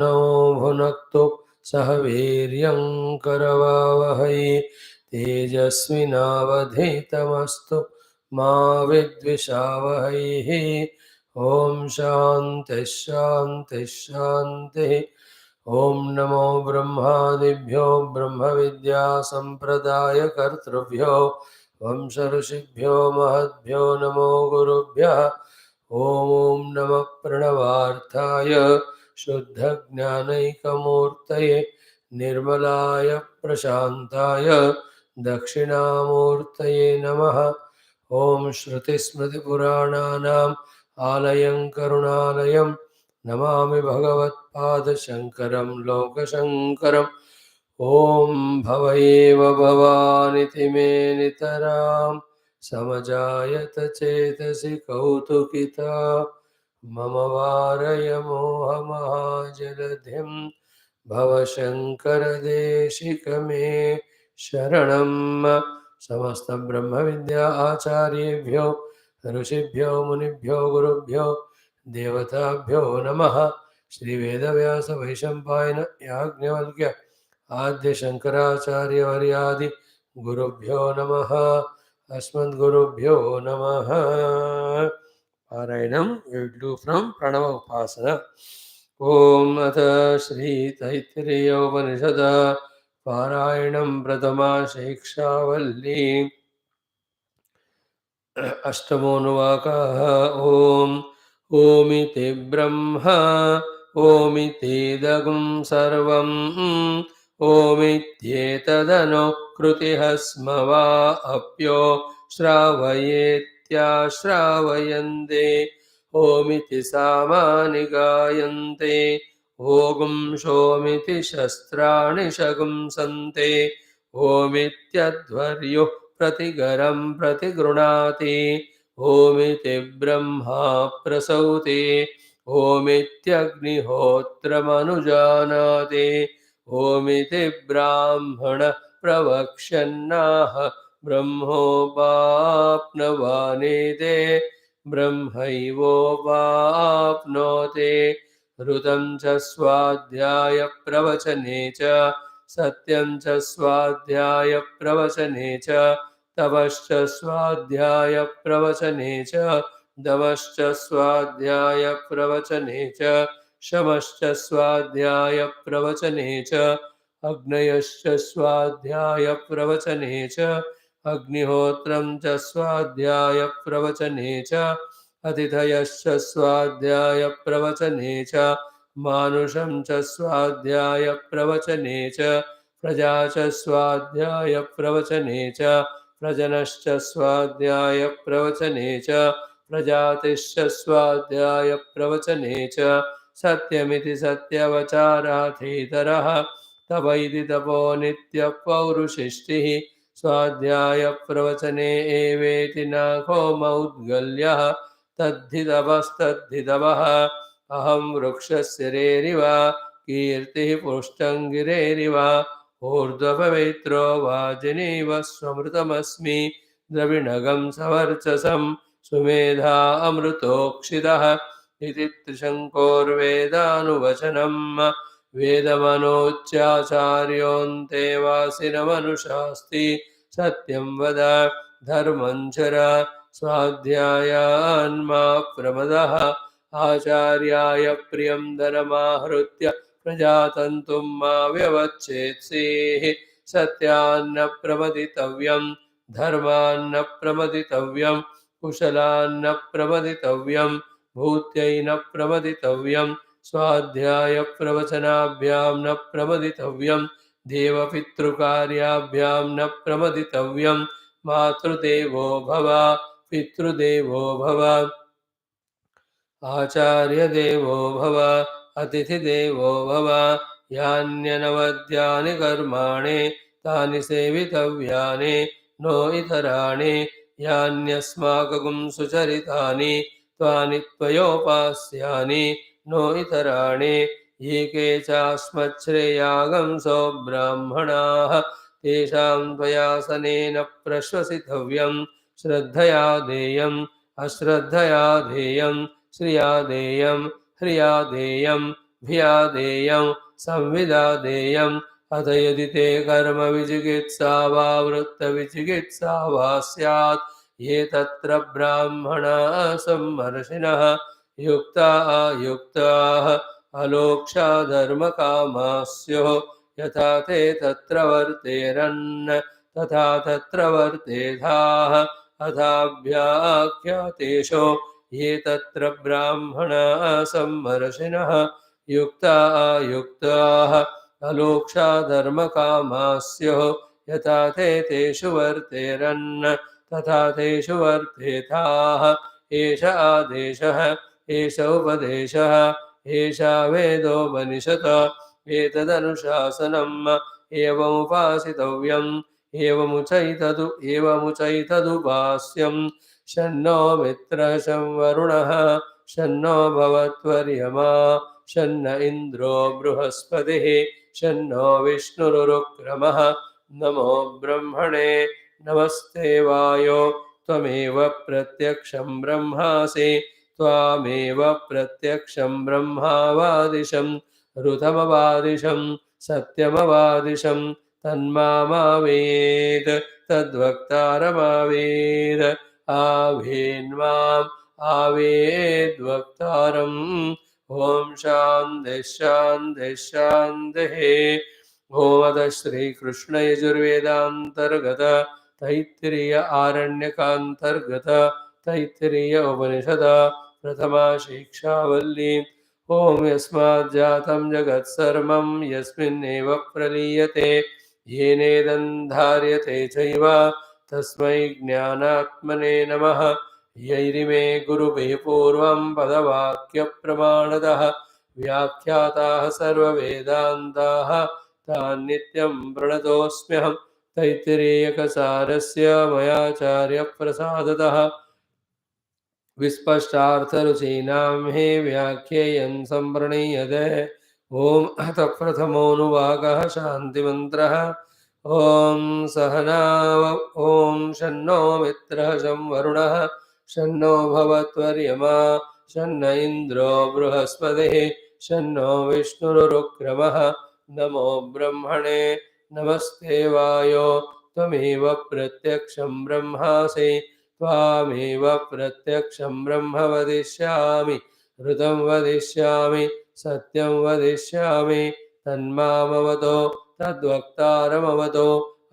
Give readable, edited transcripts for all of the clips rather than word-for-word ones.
No भुनक्तु सह वीर्यं करवावहै तेजस्विनावधीतमस्तु मा विद्विषावहैः। ओम शांति शांति शांति। ओम नमो ब्रह्मादिभ्यो ब्रह्म विद्या संप्रदाय कर्तृभ्यो वंश ऋषिभ्यो महद्भ्यो नमो गुरुभ्यः। ओम नमः प्रणवार्थाय शुद्ध ज्ञानैकमूर्तये निर्मलाय प्रशांताय दक्षिणामूर्तये नमः। ओम श्रुतिस्मृतिपुराणानाम् आलयं करुणालयं नमामि भगवत्पादशङ्करं लोकशङ्करम्। ॐ भव एव भवानिति मे नितरां समजायत चेतसि कौतुकिता मम वारय मोहमहाजलधिं भवशङ्करदेशिक मे शरणं। समस्त ब्रह्म विद्या आचार्येभ्यो ऋषिभ्यो मुनिभ्यो गुरुभ्यो देवताभ्यो नमः। श्री वेदव्यास वैशंपायन याज्ञवल्क्य आद्य शंकराचार्यवर्यादि गुरुभ्यो नमः। अस्मद्गुरुभ्यो नमः। पारायणं we will do from Pranava Upasana. ओम अथ श्री तैत्तिरीय उपनिषद पारायणं प्रथमा शिक्षा वल्ली अष्टमोऽनुवाकः। ओम ओमिति ब्रह्मा ओमितीदगुं सर्वम् ओमित्येतदनुकृतिः स्म वा अप्यो श्रावयेत्याश्रावयन्ते ओमिति सामानि गायन्ते ओगुं सोमिति शस्त्राणि शगुंसन्ते ओमित्यध्वर्युः प्रतिगरं प्रतिगृणाति ओमिति ब्रह्मा प्रसौति ओमित्यग्निहोत्रमनुजानाति ओमिति ब्राह्मण प्रवक्ष्यन्नाह ब्रह्मोपाप्नवानेते ब्रह्मैवोपाप्नोति। ऋतं च स्वाध्याय प्रवचने च सत्यं च स्वाध्याय प्रवचने च तपश्च स्वाध्याय प्रवचने च दमश्च स्वाध्याय प्रवचने च शमश्च स्वाध्याय प्रवचने च अग्नयश्च स्वाध्याय प्रवचने च अग्निहोत्रं च स्वाध्याय प्रवचने च अतिथयश्च स्वाध्याय प्रवचने च मानुषं च स्वाध्याय प्रवचने च प्रजा च स्वाध्याय प्रवचने च प्रजनश्च स्वाध्याय प्रवचने च प्रजातिश्च स्वाध्याय प्रवचने च सत्यमिति सत्यवचाराथेतरः तप इति तपो नित्यपौरुषिष्टिः स्वाध्याय प्रवचने एवेति नाको मौद्गल्यः तद्धि तपस्तद्धि तपः। अहं वृक्षस्य रेरिव कीर्तिः पुष्टं गिरेरिव ऊर्ध्वपवित्रो वाजिनीव स्वमृतमस्मि द्रविणगं सवर्चसं सुमेधा अमृतोक्षितः इति त्रिशङ्कोर्वेदानुवचनम्। वेदमनोच्चाचार्योऽन्ते वासिनमनुशास्ति सत्यं वद धर्मं चर स्वाध्यायान्मा प्रमदः आचार्याय प्रियं धनमाहृत्य प्रजातन्तुं मा व्यवच्छेत्सेः सत्यान्न प्रमदितव्यं धर्मान्न प्रमदितव्यं कुशलान्न प्रमदितव्यं भूत्यै न प्रमदितव्यं स्वाध्याय प्रवचनाभ्यां न प्रमदितव्यं देवपितृकार्याभ्यां न प्रमदितव्यं मातृदेवो भव पितृदेवो भव आचार्यदेवो भव अतिथिदेवो भव यान्यनवद्यानि कर्माणि तानि सेवितव्यानि नो इतराणि यान्यस्माकं सुचरितानि त्वानि त्वयोपास्यानि नो इतराणि ये के चास्मच्छ्रेयागंसो ब्राह्मणाः तेषां त्वयासनेन प्रश्वसितव्यं श्रद्धया देयम् अश्रद्धया देयं श्रिया देयं ह्रिया देयं भियादेयं संविदादेयम् अथ यदि ते कर्म विचिकित्सा वा वृत्तविचिकित्सा वा स्यात् ये तत्र ब्राह्मणाः सम्मर्षिणः युक्ता अयुक्ताः अलोक्षा धर्मकामाः स्युः यथा ते तत्र वर्तेरन् तथा तत्र वर्तेथाः अथाभ्याख्यातेषु ये तत्र ब्राह्मणाः सम्मर्षिणः युक्ता अयुक्ताः अलोक्षा धर्मकामाः स्युः यथा ते तेषु वर्तेरन् तथा तेषु वर्तेथाः एष आदेशः एष उपदेशः एषा वेदोपनिषत् एतदनुशासनम् एवमुपासितव्यम् एवमुचैतदुपास्यम् शन्नो मित्रः शं वरुणः शन्नो भवत्वर्यमा शन्न इन्द्रो बृहस्पतिः शन्नो विष्णुरुक्रमः नमो ब्रह्मणे नमस्ते वायो त्वमेव प्रत्यक्षं ब्रह्मासि त्वामेव प्रत्यक्षं ब्रह्मावादिशं ऋतमवादिशं सत्यमवादिशं तन्मामावेत् तद्वक्तारमावेत् आवेन्माम् आवेद्वक्तारम् ॐ शान्तिः शान्तिः शान्तिः ॐ अतः श्रीकृष्ण यजुर्वेदान्तर्गत तैत्तिरीय आरण्यकान्तर्गत तैत्तिरीय उपनिषद प्रथमा शिक्षावल्ली ॐ यस्मात् जातं जगत्सर्वं यस्मिन्नेव प्रलीयते येनेदं धार्यते चैव तस्मै ज्ञानात्मने नमः यैरिमे गुरुभिः पूर्वं पदवाक्यप्रमाणतः व्याख्याताः सर्ववेदान्ताः तान् नित्यं प्रणतोऽस्म्यहं तैत्तिरीयकसारस्य मयाचार्यप्रसादतः विस्पष्टार्थरुचीनां हि व्याख्येयं सम्प्रणीयते ॐ अथ प्रथमोऽनुवाकः शान्तिमन्त्रः ॐ ॐ शन्नो मित्रः शं वरुणः शन्नो भवत्वर्यमा शन्न इन्द्रो बृहस्पतिः शन्नो विष्णुरुक्रमः नमो ब्रह्मणे नमस्ते वायो त्वमेव प्रत्यक्षं ब्रह्मासि त्वामेव प्रत्यक्षं ब्रह्म वदिष्यामि ऋतं वदिष्यामि सत्यं वदिष्यामि तन्मामवतो तद्वक्तारमवतो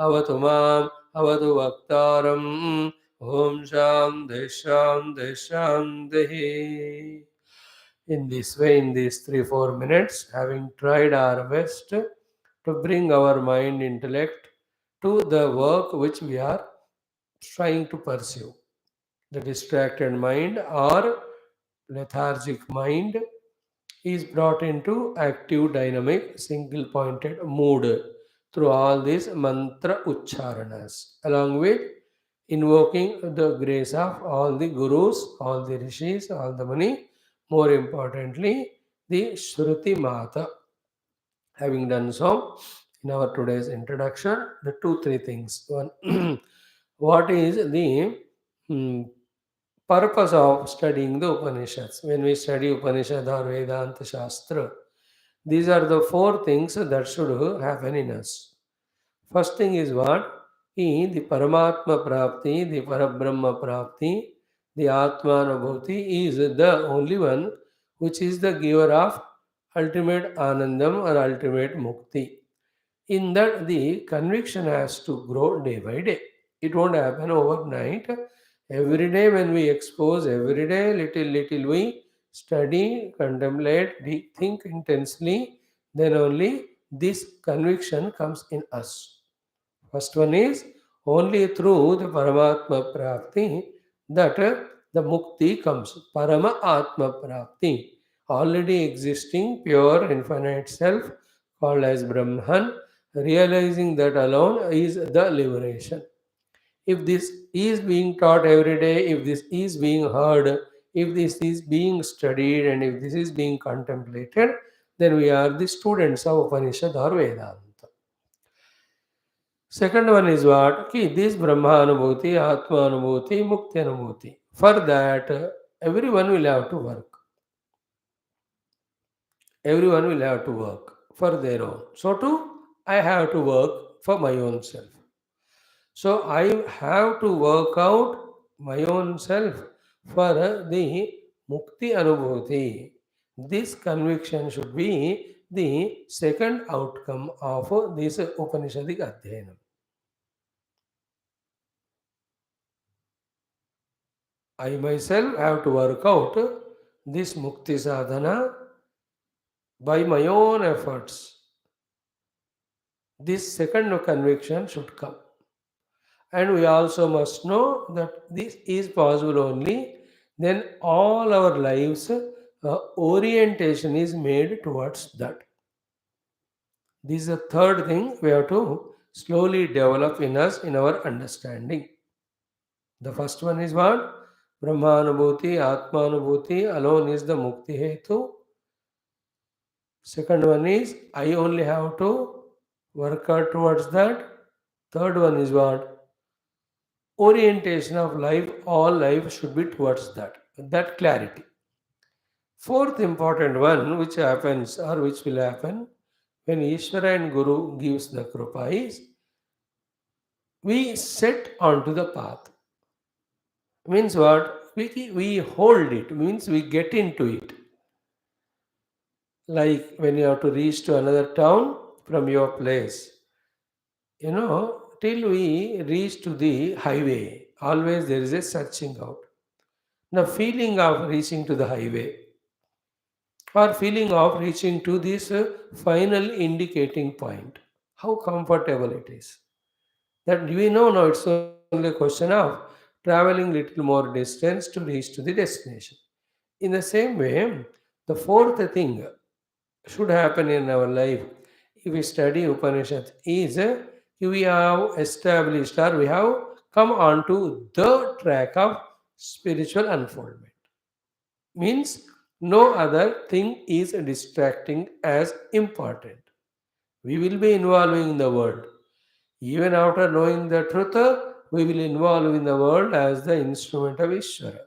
अवतु माम् अवतु वक्तारम् ॐ शान्तिः शान्तिः शान्तिः. In this way, in these 3-4 minutes, having tried our best to bring our mind intellect to the work which we are trying to pursue, the distracted mind or lethargic mind is brought into active, dynamic, single pointed mood through all these mantra uchcharanas, along with invoking the grace of all the gurus, all the rishis, all the muni, more importantly, the Shruti Mata. Having done so, in our today's introduction, the 2-3 things. One, what is the purpose of studying the Upanishads? When we study Upanishad or Vedanta Shastra, these are the 4 things that should happen in us. First thing is what? The Paramatma Prapti, the Parabrahma Prapti, the Atmanubhuti is the only one which is the giver of ultimate Anandam or ultimate Mukti. In that, the conviction has to grow day by day. It won't happen overnight. Every day when we expose, every day little we study, contemplate, think intensely, then only this conviction comes in us. First one is only through the Paramatma Prapti that the Mukti comes. Parama Atma Prapti, already existing pure infinite self called as Brahman, realizing that alone is the liberation. If this is being taught every day, if this is being heard, if this is being studied, and if this is being contemplated, then we are the students of Upanishad or Vedanta. Second one is what? This Brahma Anubhuti, Atma Anubhuti, Mukti Anubhuti. For that, everyone will have to work. Everyone will have to work for their own. So too, I have to work for my own self. So I have to work out my own self for the mukti anubhuti. This conviction should be the second outcome of this Upanishadic Adhyanam. I myself have to work out this mukti sadhana by my own efforts. This second conviction should come. And we also must know that this is possible only then all our lives orientation is made towards that. This is the third thing we have to slowly develop in us in our understanding. The first one is what? Brahmanubhuti, Atmanubhuti alone is the Mukti Hetu. Second one is I only have to work out towards that. Third one is what? Orientation of life, all life should be towards that clarity. Fourth important one which happens or which will happen when Ishvara and Guru gives the Krupa is we set onto the path. Means what? We hold it, means we get into it. Like when you have to reach to another town from your place, till we reach to the highway, always there is a searching out. The feeling of reaching to the highway or feeling of reaching to this final indicating point, how comfortable it is. That we know now it's only a question of traveling little more distance to reach to the destination. In the same way, the fourth thing should happen in our life if we study Upanishads is we have established or we have come onto the track of spiritual unfoldment. Means no other thing is distracting as important. We will be involving in the world. Even after knowing the truth, we will involve in the world as the instrument of Ishvara.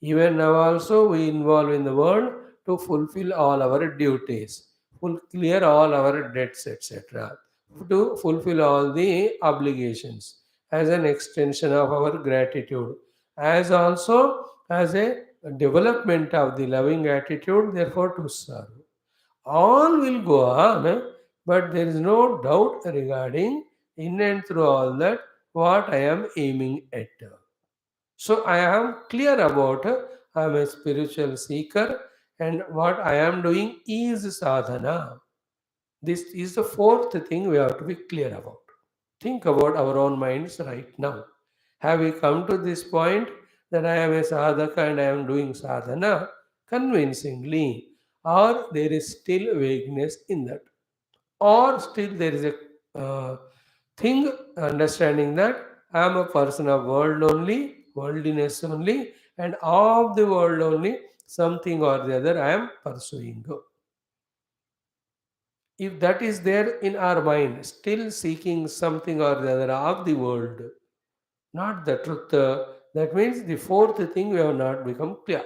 Even now also we involve in the world to fulfill all our duties, clear all our debts, etc. To fulfill all the obligations as an extension of our gratitude, as also as a development of the loving attitude, therefore to serve. All will go on, but there is no doubt regarding in and through all that what I am aiming at. So I am clear about I am a spiritual seeker and what I am doing is sadhana. This is the fourth thing we have to be clear about. Think about our own minds right now. Have we come to this point that I am a sadhaka and I am doing sadhana convincingly, or there is still vagueness in that? Or still there is a thing understanding that I am a person of world only, worldliness only, and of the world only, something or the other I am pursuing. If that is there in our mind, still seeking something or the other of the world, not the truth, that means the fourth thing we have not become clear.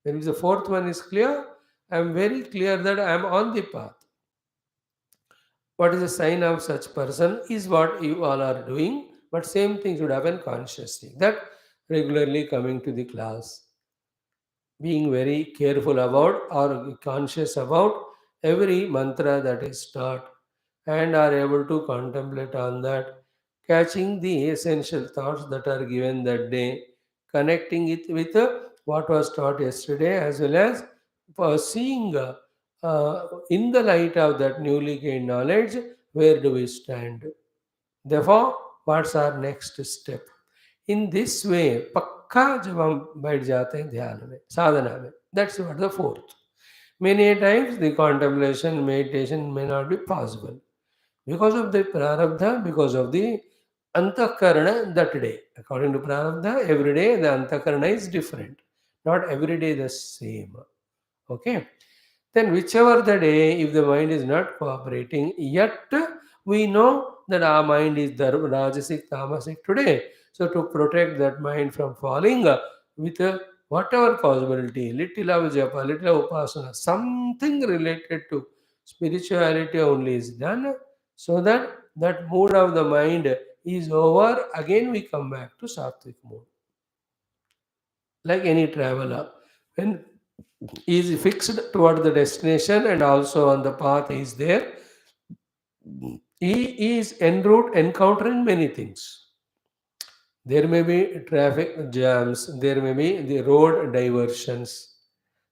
When the fourth one is clear, I am very clear that I am on the path. What is the sign of such person is what you all are doing, but same thing should happen consciously. That regularly coming to the class, being very careful about or conscious about every mantra that is taught and are able to contemplate on that, catching the essential thoughts that are given that day, connecting it with what was taught yesterday, as well as seeing in the light of that newly gained knowledge, where do we stand? Therefore, what's our next step? In this way, पक्का जब हम बैठ जाते हैं ध्यान में साधना में, that's what the fourth. Many a times the contemplation, meditation may not be possible because of the prarabdha, because of the antakarana that day. According to prarabdha, every day the antakarana is different, not every day the same. Okay. Then whichever the day, if the mind is not cooperating, yet we know that our mind is rajasic, tamasic today. So to protect that mind from falling with whatever possibility, little of japa, little of upasana, something related to spirituality only is done, so that that mood of the mind is over. Again, we come back to sattvic mood. Like any traveler, when he is fixed toward the destination and also on the path he is there, he is en route encountering many things. There may be traffic jams, there may be the road diversions,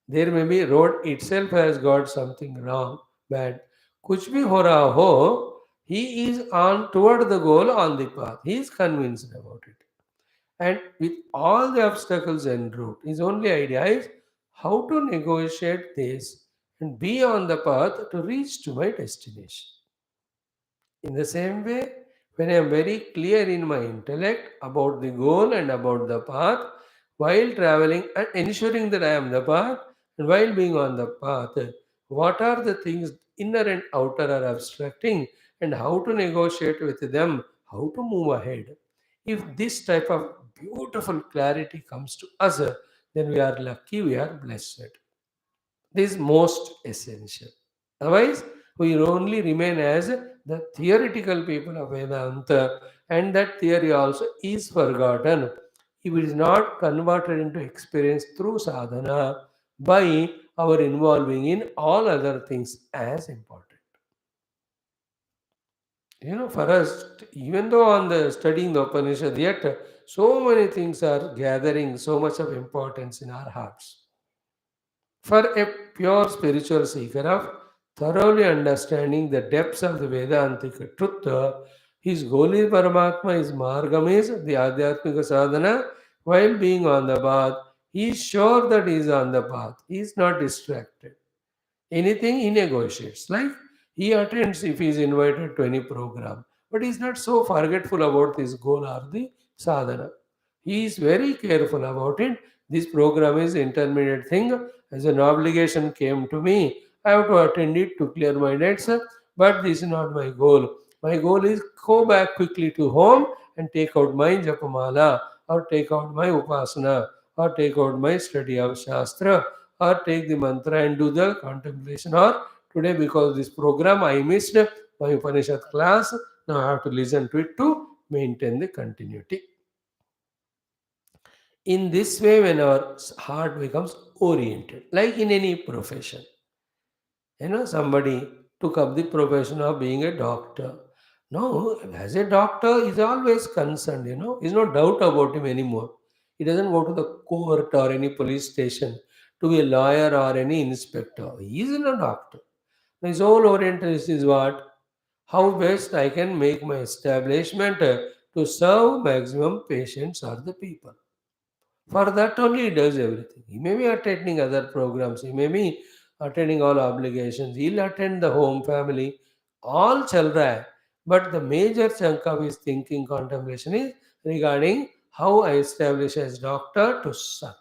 there may be road itself has got something wrong, bad. Kuch bhi ho raha ho, he is on toward the goal on the path. He is convinced about it. And with all the obstacles en route, his only idea is how to negotiate this and be on the path to reach to my destination. In the same way, when I am very clear in my intellect about the goal and about the path, while traveling and ensuring that I am the path, and while being on the path, what are the things inner and outer are obstructing, and how to negotiate with them, how to move ahead. If this type of beautiful clarity comes to us, then we are lucky, we are blessed. This is most essential. Otherwise, we only remain as the theoretical people of Vedanta, and that theory also is forgotten if it is not converted into experience through sadhana by our involving in all other things as important. For us, even though on the studying the Upanishad, yet so many things are gathering so much of importance in our hearts. For a pure spiritual seeker of thoroughly understanding the depths of the Vedantic truth, his goal is Paramatma, his margam is the Adhyatmika sadhana. While being on the path, he is sure that he is on the path. He is not distracted. Anything he negotiates. Like he attends if he is invited to any program, but he is not so forgetful about his goal or the sadhana. He is very careful about it. This program is intermediate thing. As an obligation came to me, I have to attend it to clear my debts. But this is not my goal. My goal is go back quickly to home and take out my japamala, or take out my upasana, or take out my study of shastra, or take the mantra and do the contemplation. Or today, because this program I missed my Upanishad class, now I have to listen to it to maintain the continuity. In this way, when our heart becomes oriented, like in any profession, somebody took up the profession of being a doctor. No, as a doctor, he's always concerned, there's no doubt about him anymore. He doesn't go to the court or any police station to be a lawyer or any inspector. He is a doctor. His whole orientation is what? How best I can make my establishment to serve maximum patients or the people. For that only he does everything. He may be attending other programs, he may be attending all obligations, he'll attend the home, family, all chal raha hai. But the major chunk of his thinking contemplation is regarding how I establish as doctor to serve.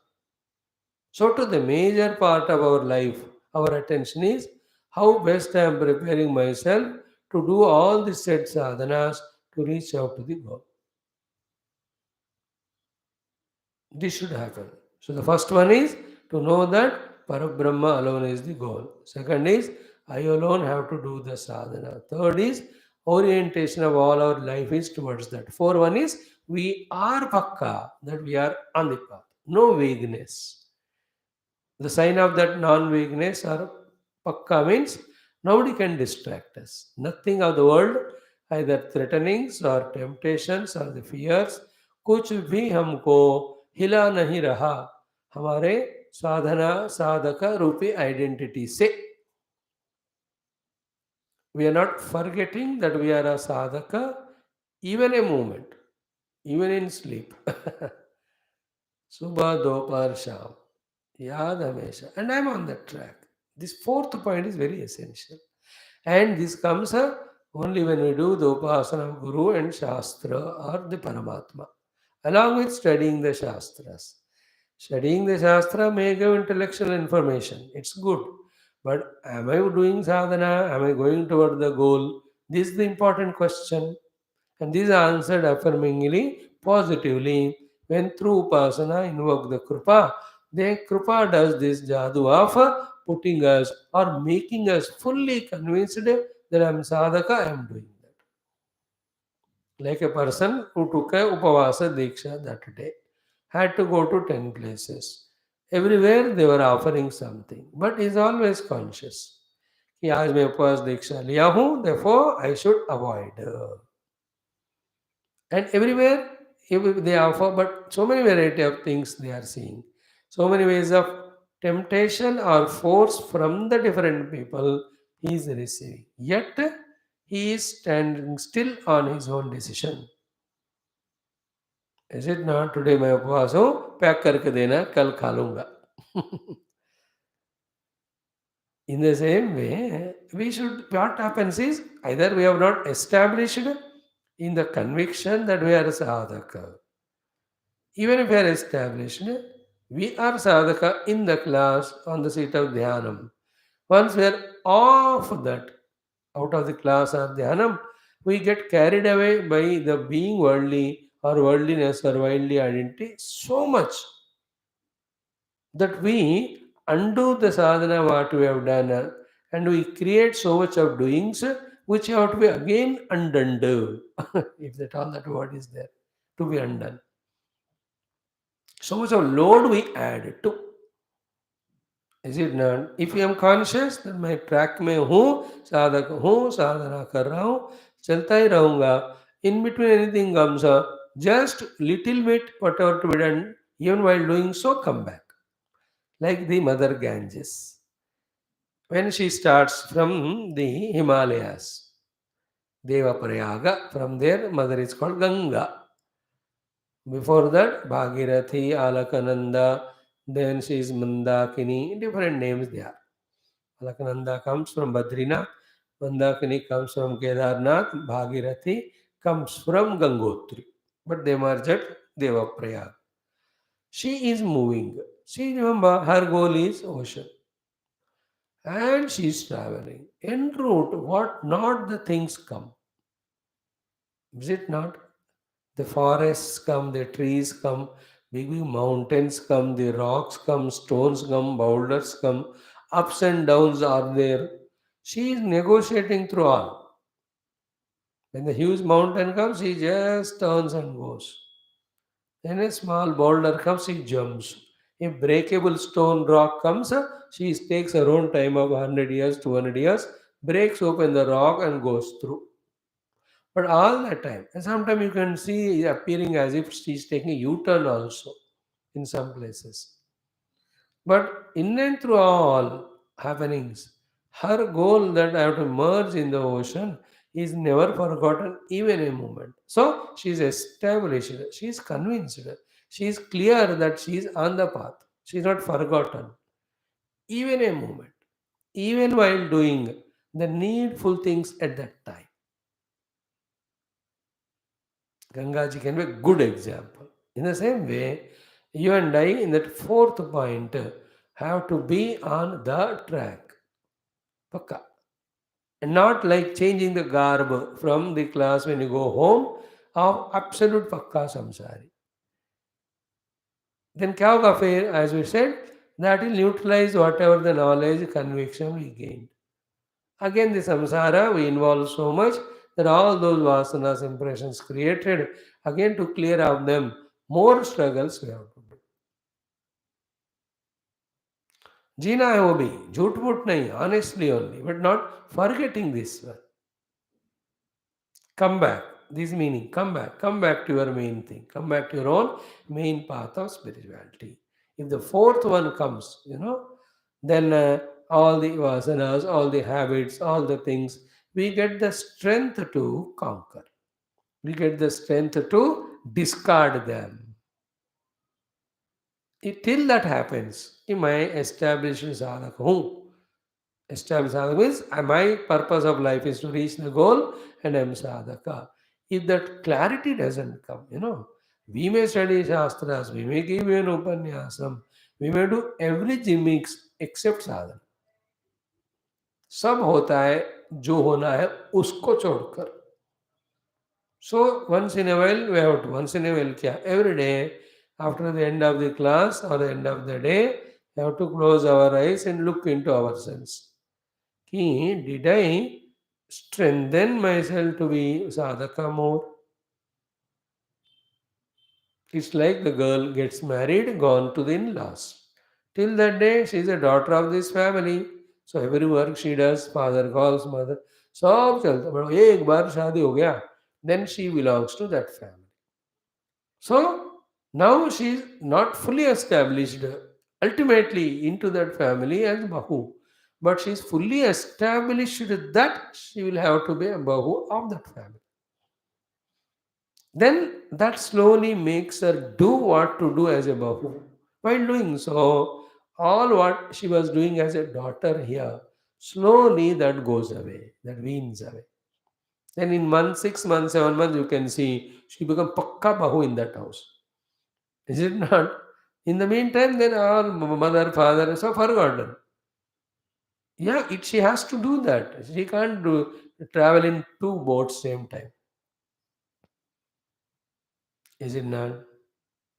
So to the major part of our life, our attention is how best I am preparing myself to do all the said sadhanas to reach out to the goal. This should happen. So the first one is to know that Parabrahma alone is the goal. Second is I alone have to do the sadhana. Third is orientation of all our life is towards that. Fourth one is we are pakka, that we are on the path. No vagueness. The sign of that non-vagueness or pakka means nobody can distract us. Nothing of the world, either threatenings or temptations or the fears, कुछ भी हमको हिला नहीं रहा हमारे साधना साधक रूपी identity से. We are not forgetting that we are a sadhaka, even a moment, even in sleep. Subha, Dopar, Sham. Yad Hamesha. And I'm on that track. This fourth point is very essential. And this comes only when we do the Upasana of Guru and Shastra or the Paramatma, along with studying the Shastras. Studying the Shastra may give intellectual information. It's good. But am I doing sadhana? Am I going toward the goal? This is the important question. And these are answered affirmingly, positively, when through upasana invoke the kripa, Then Krupa does this jadu of putting us or making us fully convinced that I am sadhaka, I am doing that. Like a person who took a upavasa diksha that day, had to go to 10 places. Everywhere they were offering something, but is always conscious. कि आज मैं उपवास दीक्षा लिया हूँ, therefore I should avoid. And everywhere they offer, but so many variety of things they are seeing. So many ways of temptation or force from the different people he is receiving. Yet he is standing still on his own decision. Is it not? Today मैं उपवास हूँ, pack करके देना, कल खा लूंगा. In the same way, we should, what happens is, either we have not established in the conviction that we are sadhaka. Even if we are established, we are sadhaka in the class on the seat of dhyanam. Once we are off that, out of the class or dhyanam, we get carried away by the being worldly or worldliness or worldly identity so much that we undo the sadhana what we have done and we create so much of doings which have to be again undone. If that all that word is there, to be undone. So much of load we add to. Is it not? If I am conscious that मैं track में हूँ, साधक हूँ, साधना कर रहा हूँ, चलता ही रहूँगा. In between anything comes, just little bit whatever to be done, even while doing so, come back. Like the mother Ganges. When she starts from the Himalayas, Devaprayaga, from there mother is called Ganga. Before that, Bhagirathi, Alakananda, then she is Mandakini, different names there. Alakananda comes from Badrinath, Mandakini comes from Kedarnath, Bhagirathi comes from Gangotri. But they merge at Devaprayag. She is moving. She, remember, her goal is ocean. And she is traveling. En route, what not the things come. Is it not? The forests come, the trees come, big, big mountains come, the rocks come, stones come, boulders come, ups and downs are there. She is negotiating through all. When the huge mountain comes, she just turns and goes. Then a small boulder comes, she jumps. A breakable stone rock comes, she takes her own time of 100 years, 200 years, breaks open the rock and goes through. But all that time, and sometimes you can see appearing as if she's taking a U-turn also in some places. But in and through all happenings, her goal that I have to merge in the ocean is never forgotten even a moment. So she is established, she is convinced, she is clear that she is on the path. She is not forgotten even a moment, even while doing the needful things at that time. Gangaji can be a good example. In the same way, you and I, in that fourth point, have to be on the track. Pakka. And not like changing the garb from the class when you go home of absolute pakka samsari. Then kya hoga फिर, as we said, that will neutralize whatever the knowledge, conviction we gained. Again, the samsara, we involve so much that all those vasanas, impressions created, again to clear out them, more struggles we have to do. जीना है वो भी, झूठ मूठ नहीं, honestly only, but not forgetting this one. Come back. This meaning, come back to your main thing, come back to your own main path of spirituality. If the fourth one comes, then all the vasanas, all the habits, all the things, we get the strength to conquer. We get the strength to discard them. Till that happens, my established sadhaka hu. Established sadhaka means my purpose of life is to reach the goal and I am sadhaka. If that clarity doesn't come, we may study shastras, we may give you an upanyasam, we may do every gimmicks except sadhana. सब होता है जो होना है उसको छोड़कर. So once in a while we have to, once in a while क्या? Every day After the end of the class or the end of the day, we have to close our eyes and look into ourselves. Did I strengthen myself to be sadhaka more? It's like the girl gets married, gone to the in-laws. Till that day, she is a daughter of this family. So every work she does, father calls, mother, सब चलता बड़ा एक बार शादी हो गया, then she belongs to that family. So now she is not fully established ultimately into that family as Bahu, but she is fully established that she will have to be a Bahu of that family. Then that slowly makes her do what to do as a Bahu. While doing so, all what she was doing as a daughter here, slowly that goes away, that weans away. Then in months, 6 months, 7 months, you can see she become pakka Bahu in that house. Is it not? In the meantime, then all mother, father, so forgotten. Yeah, she has to do that. She can't do travel in two boats same time. Is it not?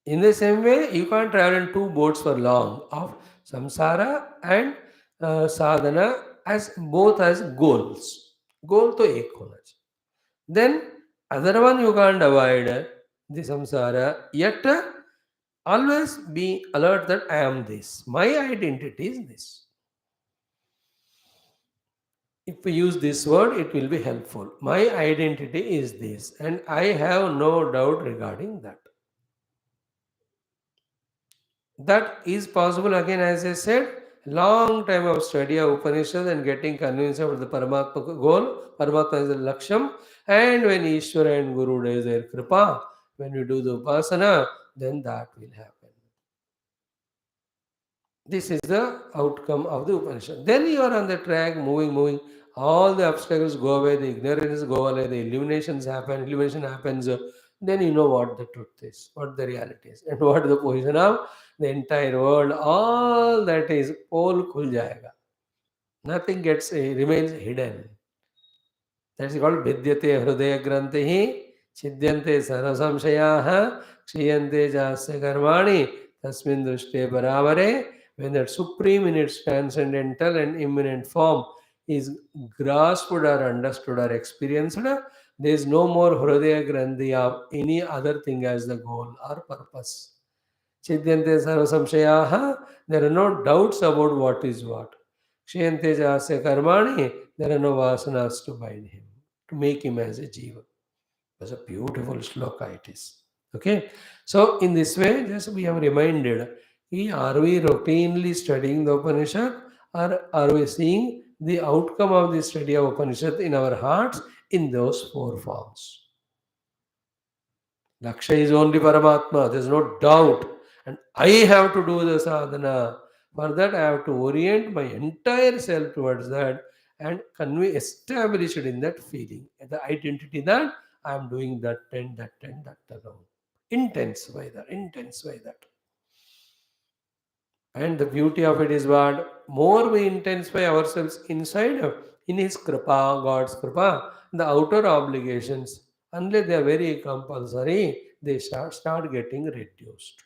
In the same way, you can't travel in two boats for long of samsara and sadhana as both as goals. Goal to ek hona chahiye. Then other one you can't avoid the samsara. Yet always be alert that I am this. My identity is this. If we use this word, it will be helpful. My identity is this, and I have no doubt regarding that. That is possible again, as I said, long time of study of Upanishad and getting convinced about the Paramatma goal. Paramatma is the Laksham, and when Ishvara and Guru does their Kripa, when we do the Upasana, then that will happen. This is the outcome of the Upanishad. Then you are on the track, moving. All the obstacles go away, the ignorance go away, the illumination happens. Then you know what the truth is, what the reality is, and what the position of the entire world. All that is all khul jayega. Nothing remains hidden. That is called Vidyate Hridaya Grantihi, Chidyante Sarasamshayaha, Kshiyante Jasya Karmani, Tasmin Drushte Baravare. When that supreme in its transcendental and immanent form is grasped or understood or experienced, there is no more Hridaya Granthi of any other thing as the goal or purpose. Chidyante Sarasamshayaha, there are no doubts about what is what. Kshiyante Jasya Karmani, there are no vasanas to bind him, to make him as a jiva. That's a beautiful shloka it is. Okay. So in this way, just we have reminded, are we routinely studying the Upanishad, or are we seeing the outcome of the study of Upanishad in our hearts in those four forms? Laksha is only Paramatma, there's no doubt. And I have to do the sadhana. For that, I have to orient my entire self towards that and establish it in that feeling, the identity that I am doing that and that alone. Intensify that. And the beauty of it is what? More we intensify ourselves inside in His Kripa, God's Kripa, the outer obligations, unless they are very compulsory, they start getting reduced.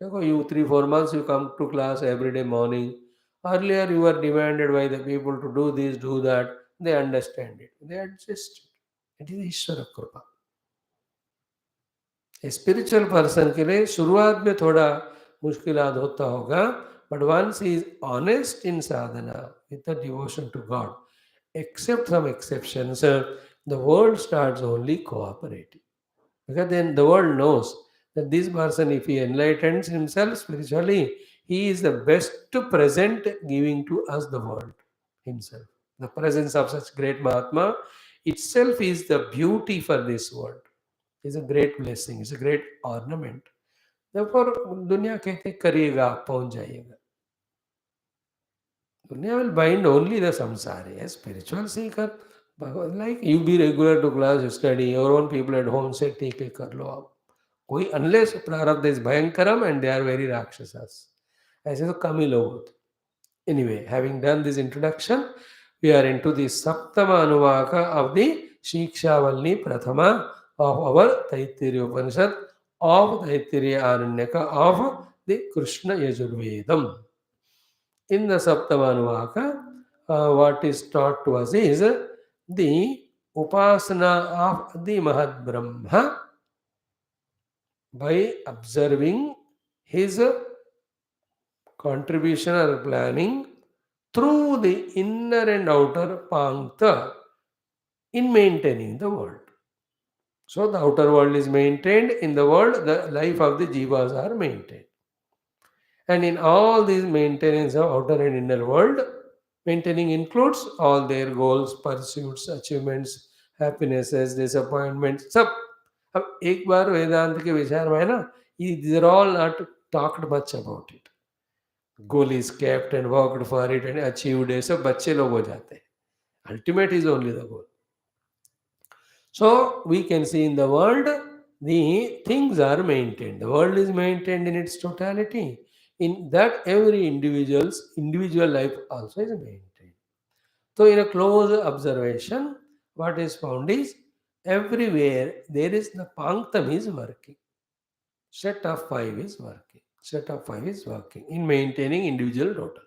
You 3 4 months you come to class every day morning. Earlier you were demanded by the people to do this, do that. They understand it. They adjust it. It is Ishvara Kripa. Spiritual person के लिए शुरुआत में थोड़ा मुश्किलात होता होगा, but once he is honest in sadhana with the devotion to God, except some exceptions, the world starts only cooperating. Because then the world knows that this person, if he enlightens himself spiritually, he is the best present giving to us the world himself. The presence of such great Mahatma itself is the beauty for this world. It's a great blessing. It's a great ornament. Therefore, दुनिया कहते करिएगा आप पहुंच जाइएगा. Dunya will bind only the samsari. A spiritual seeker, like you be regular to class, you study, your own people at home say, take a kar lo aap. कोई unless प्रारब्ध is भयंकरम and they are very rakshasas. ऐसे तो कम ही लोग होते. Anyway, having done this introduction, we are into the Saptama Anuvaka of the Shiksha Valli Prathama of our Taittiriya Upanishad. of the Taittiriya Aranyaka of the Krishna Yajurvedam. In the Saptamanuvaka, what is taught to us is the Upasana of the Mahat Brahma by observing his contribution or planning through the inner and outer Panktha in maintaining the world. So the outer world is maintained, in the world the life of the jivas are maintained. And in all these maintenance of outer and inner world, maintaining includes all their goals, pursuits, achievements, happinesses, disappointments. सब अब एक बार वेदांत के विचार में है ना, these are all not talked much about it. Goal is kept and worked for it and achieved. ये सब बच्चे लोग हो जाते हैं. Ultimate is only the goal. So we can see in the world the things are maintained. The world is maintained in its totality. In that every individual's individual life also is maintained. So in a close observation, what is found is everywhere there is the panktam is working. Set of five is working. Set of five is working in maintaining individual total.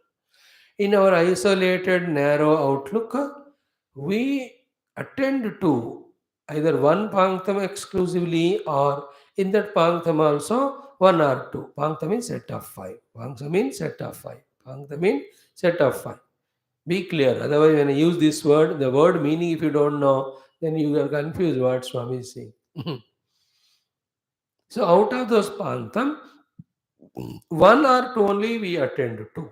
In our isolated, narrow outlook, we attend to either one Panktam exclusively or in that Panktam also one or two. Panktam means set of five. Panktam means set of five. Panktam means set of five. Be clear. Otherwise, when I use this word, the word meaning, if you don't know, then you are confused what Swami is saying. So, out of those Panktam, one or two only we attend to,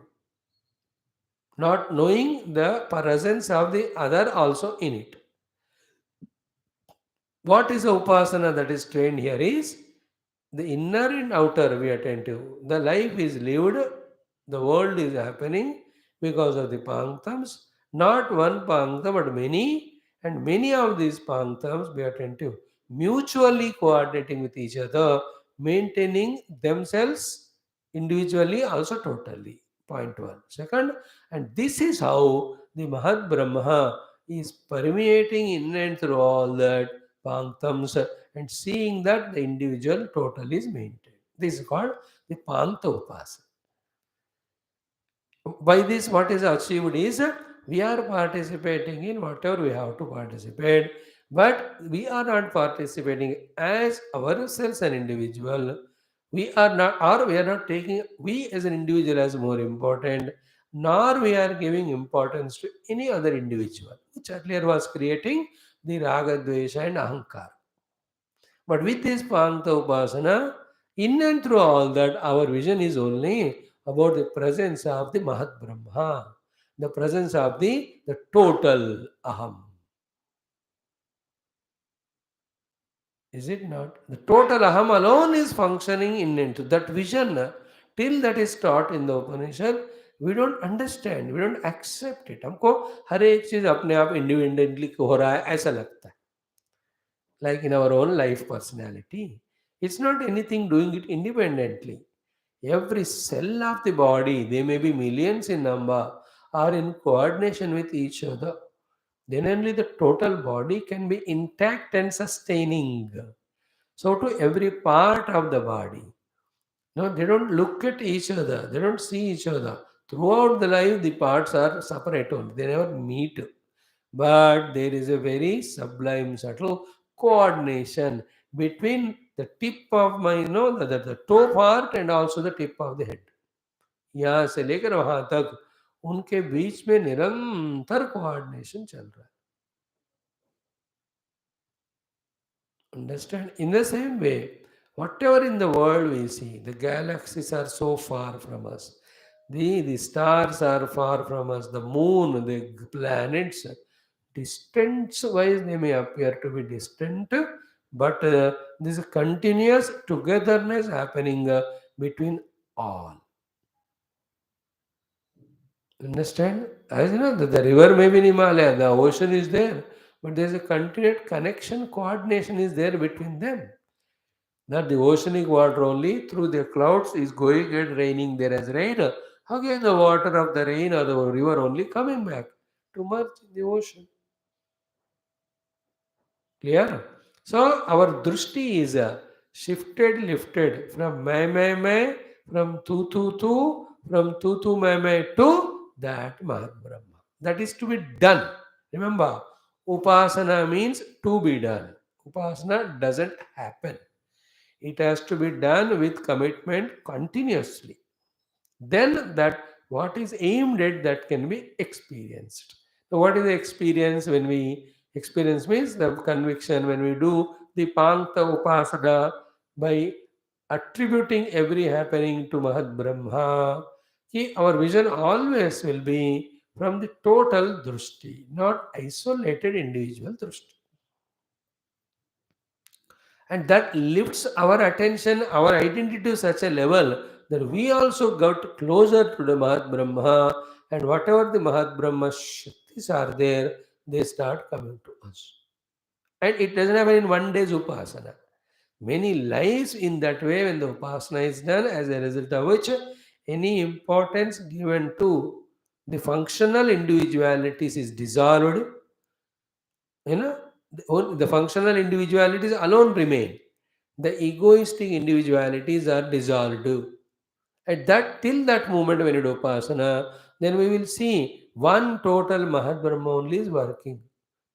not knowing the presence of the other also in it. What is the upasana that is trained here is the inner and outer we attend to. The life is lived, the world is happening because of the panktams, not one panktam but many, and many of these panktams we attend to, mutually coordinating with each other, maintaining themselves individually also totally. Point one. Second, and this is how the Mahat Brahma is permeating in and through all that panktams and seeing that the individual total is maintained. This is called the Pankta Upasana. By this, what is achieved is we are participating in whatever we have to participate, but we are not participating as ourselves an individual. We are not, or we are not taking we as an individual as more important, nor we are giving importance to any other individual, which earlier was creating the raga, dvesha, and ahankara. But with this Pankta Upasana, in and through all that, our vision is only about the presence of the Mahat Brahma, the presence of the total Aham. Is it not? The total Aham alone is functioning in and through. That vision, till that is taught in the Upanishad, we don't understand, we don't accept it. हमको हर एक चीज अपने आप independently हो रहा है ऐसा लगता है. Like in our own life personality. It's not anything doing it independently. Every cell of the body, they may be millions in number, are in coordination with each other. Then only the total body can be intact and sustaining. So, to every part of the body. No, they don't look at each other, they don't see each other. Throughout the life, the parts are separate only, they never meet. But there is a very sublime, subtle coordination between the tip of my, the toe part and also the tip of the head. यहाँ से लेकर वहां तक उनके बीच में निरंतर coordination चल रहा है. Understand? In the same way, whatever in the world we see, the galaxies are so far from us. The stars are far from us. The moon, the planets, distance wise, they may appear to be distant, but this continuous togetherness happening between all. Understand? As you know, the river may be in Himalaya, the ocean is there, but there is a continued connection, coordination is there between them. Not the oceanic water only through the clouds is going and raining there as rain. How can the water of the rain or the river only coming back to merge in the ocean? Clear? So our drushti is shifted, lifted from my, from tu, from tu, my to that Mahat Brahma. That is to be done. Remember, Upasana means to be done. Upasana doesn't happen. It has to be done with commitment continuously. Then that what is aimed at that can be experienced. So what is the experience? When we experience means the conviction, when we do the Pankta Upasana by attributing every happening to Mahat Brahma, our vision always will be from the total drushti, not isolated individual drushti. And that lifts our attention, our identity to such a level that we also got closer to the Mahat Brahma, and whatever the Mahat Brahma Shaktis are there, they start coming to us. And it doesn't happen in one day's Upasana. Many lives in that way when the Upasana is done, as a result of which any importance given to the functional individualities is dissolved. The functional individualities alone remain. The egoistic individualities are dissolved. At that, till that moment when you do upasana, then we will see one total Mahat Brahma only is working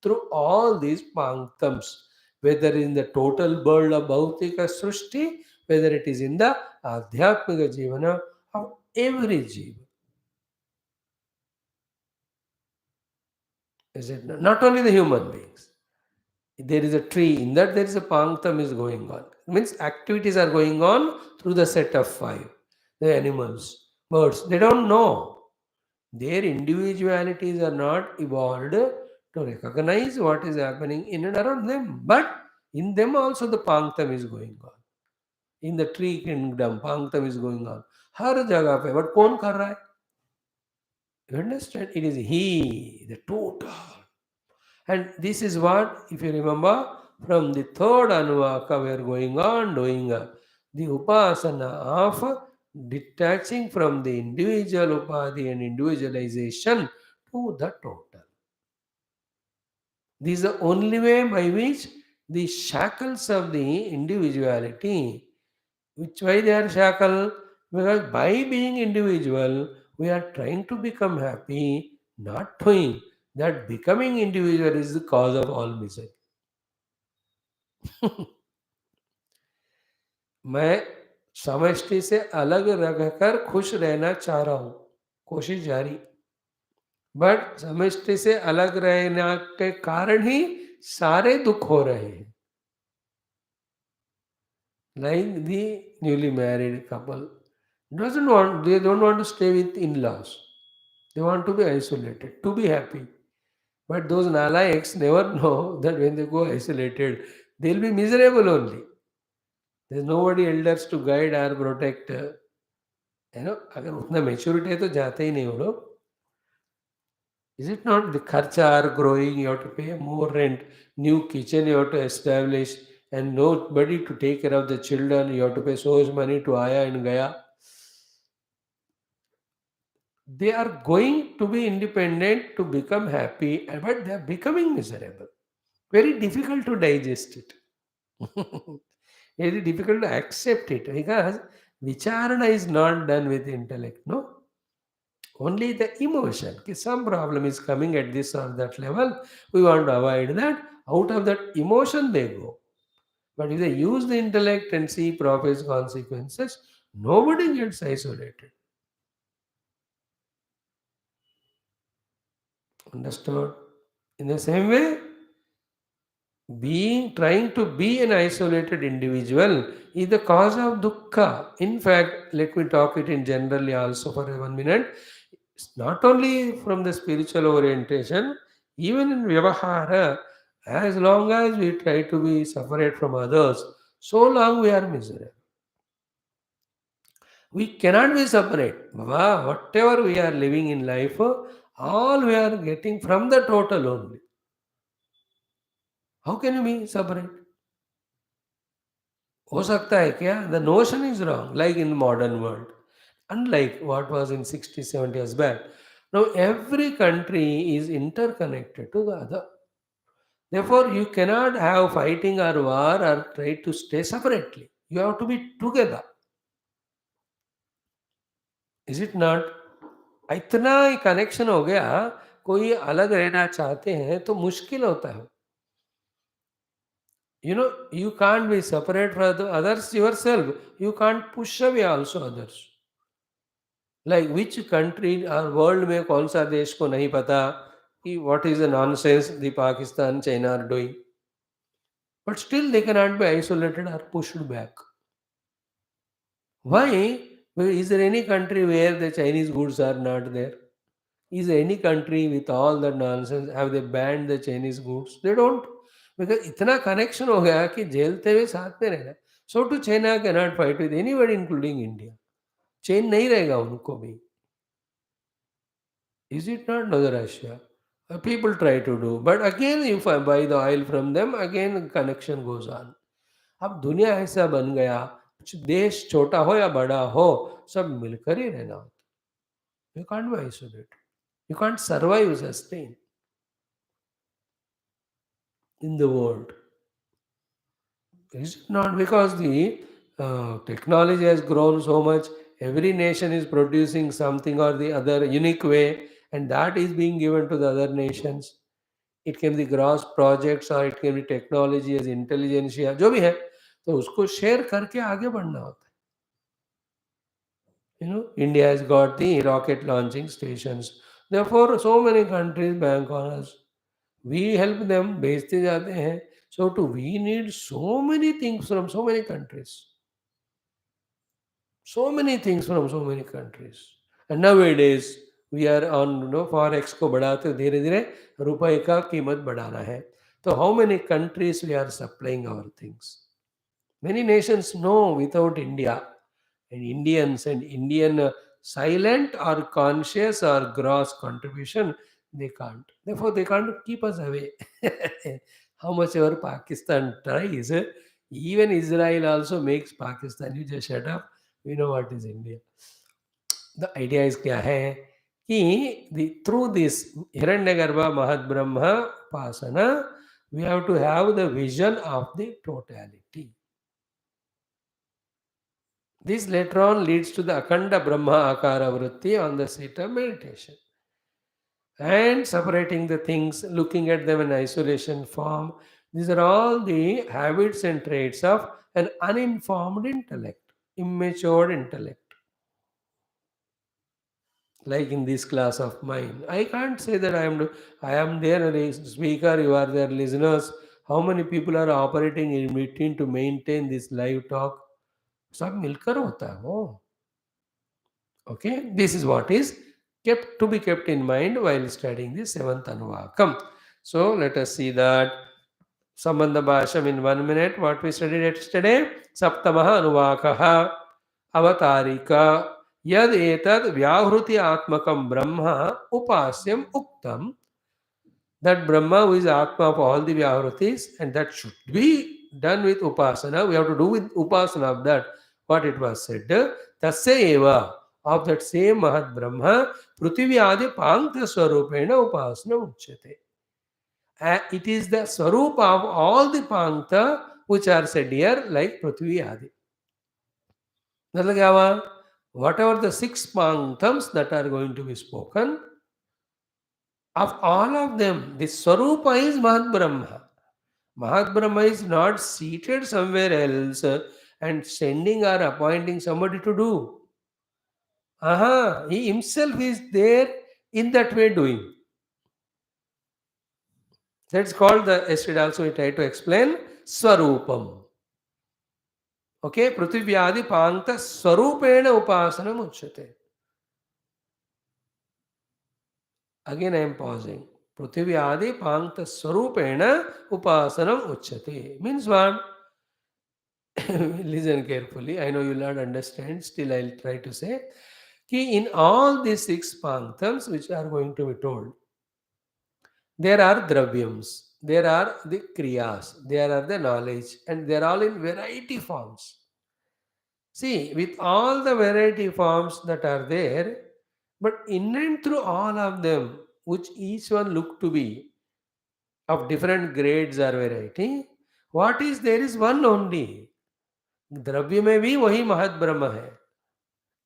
through all these panktams, whether in the total world of Bhautika Srushti, whether it is in the Adhyatmika Jivana of every Jiva. Is it not? Not only the human beings. There is a tree, in that there is a panktam is going on. Means activities are going on through the set of five. The animals, birds, they don't know. Their individualities are not evolved to recognize what is happening in and around them. But in them also the panktam is going on. In the tree kingdom, panktam is going on. हर जगह पे, but कौन कर रहा है? You understand? It is he, the total. And this is what, if you remember, from the third Anuvaka, we are going on doing the Upasana of detaching from the individual Upadhi and individualization to the total. This is the only way by which the shackles of the individuality, which why they are shackled? Because by being individual, we are trying to become happy, not knowing that becoming individual is the cause of all misery. मैं समष्टि से अलग रहकर खुश रहना चाह रहा हूं, कोशिश जारी। बट समष्टि से अलग रहने के कारण ही सारे दुख हो रहे हैं। Like the newly married couple they don't want to stay with in-laws. They want to be isolated, to be happy. But those nalayaks never know that when they go isolated, they'll be miserable only. There's nobody elders to guide or protect. अगर उतना maturity है तो जाते ही नहीं वो लोग. Is it not? The kharcha are growing, you have to pay more rent, new kitchen you have to establish, and nobody to take care of the children, you have to pay so much money to Aya and Gaya. They are going to be independent to become happy, but they are becoming miserable. Very difficult to digest it. Very difficult to accept it, because vicharana is not done with intellect, no? Only the emotion. Some problem is coming at this or that level, we want to avoid that. Out of that emotion they go. But if they use the intellect and see profits, consequences, nobody gets isolated. Understood? In the same way, trying to be an isolated individual is the cause of dukkha. In fact, let me talk it in generally also for 1 minute. It's not only from the spiritual orientation, even in vyavahara, as long as we try to be separate from others, so long we are miserable. We cannot be separate. Baba, whatever we are living in life, all we are getting from the total only. How can you be separate? हो सकता है क्या? The notion is wrong, like in the modern world. Unlike what was in 60, 70 years back. Now every country is interconnected to the other. Therefore, you cannot have fighting or war or try to stay separately. You have to be together. Is it not? इतना connection हो गया, कोई अलग रहना चाहते हैं तो मुश्किल होता है. You can't be separate from the others yourself. You can't push away also others. Like which country or world में कौन सा देश को नहीं पता कि what is the nonsense the Pakistan, China are doing. But still they cannot be isolated or pushed back. Why? Well, is there any country where the Chinese goods are not there? Is there any country with all that nonsense have they banned the Chinese goods? They don't. Because इतना connection हो गया कि झेलते हुए साथ में रहना. So to China cannot fight with anybody including India. Chain नहीं रहेगा उनको भी. Is it not another Russia? People try to do. But again if I buy the oil from them, again connection goes on. अब दुनिया ऐसा बन गया, देश छोटा हो या बड़ा हो, सब मिलकर ही रहना होता. You can't be isolated. You can't survive, sustain in the world. Is it not because the technology has grown so much? Every nation is producing something or the other unique way, and that is being given to the other nations. It can be gross projects or it can be technology as intelligence या जो भी है, तो उसको share करके आगे बढ़ना होता है. India has got the rocket launching stations. Therefore, so many countries bank on us. We help them, भेजते जाते हैं. So to we need so many things from so many countries. So many things from so many countries. And nowadays we are on forex को बढ़ाते धीरे धीरे रुपए का कीमत बढ़ाना है. So how many countries we are supplying our things? Many nations know without India and Indians and Indian silent or conscious or gross contribution, they can't. Therefore, they can't keep us away. How much ever Pakistan tries, even Israel also makes Pakistan. You just shut up. We know what is India. The idea is क्या है कि through this Hiranyagarbha Mahat Brahma Upasana, we have to have the vision of the totality. This later on leads to the Akhanda Brahma Akara Vritti on the seat of meditation. And separating the things, looking at them in isolation form. These are all the habits and traits of an uninformed intellect, immature intellect. Like in this class of mine, I can't say that I am there a speaker, you are there listeners. How many people are operating in between to maintain this live talk? सब मिलकर होता है वो. Okay, this is what is kept in mind while studying the seventh Anuvakam. So let us see that Sambandha Bhashyam in 1 minute. What we studied yesterday, Saptamaha Anuvakaha Avatarika Yad Etad Vyahruti Atmakam Brahma Upasyam Uktam. That Brahma who is Atma of all the Vyahrutis, and that should be done with Upasana. We have to do with Upasana of that, what it was said. Tasya eva, of that same Mahat Brahma, Prithvi Adi Pankta Swarupena Upasana Uchyate. It is the Swarupa of all the Pankta which are said here, like Prithvi Adi. Whatever the 6 Panktams that are going to be spoken, of all of them, the Swarupa is Mahat Brahma. Mahat Brahma is not seated somewhere else and sending or appointing somebody to do. He himself is there in that way doing. That's called yesterday also we tried to explain, Swarupam. Okay, Prithvivyadi Pankta Swarupena Upasanam Uchyate. Again I am pausing. Prithvivyadi Pankta Swarupena Upasanam Uchyate. Means what? Listen carefully. I know you will not understand. Still, I'll try to say. In all these 6 panktams which are going to be told, there are dravyams, there are the kriyas, there are the knowledge, and they are all in variety forms. See, with all the variety forms that are there, but in and through all of them, which each one look to be of different grades or variety. What is there is one only. द्रव्य में भी वही महत ब्रह्म है,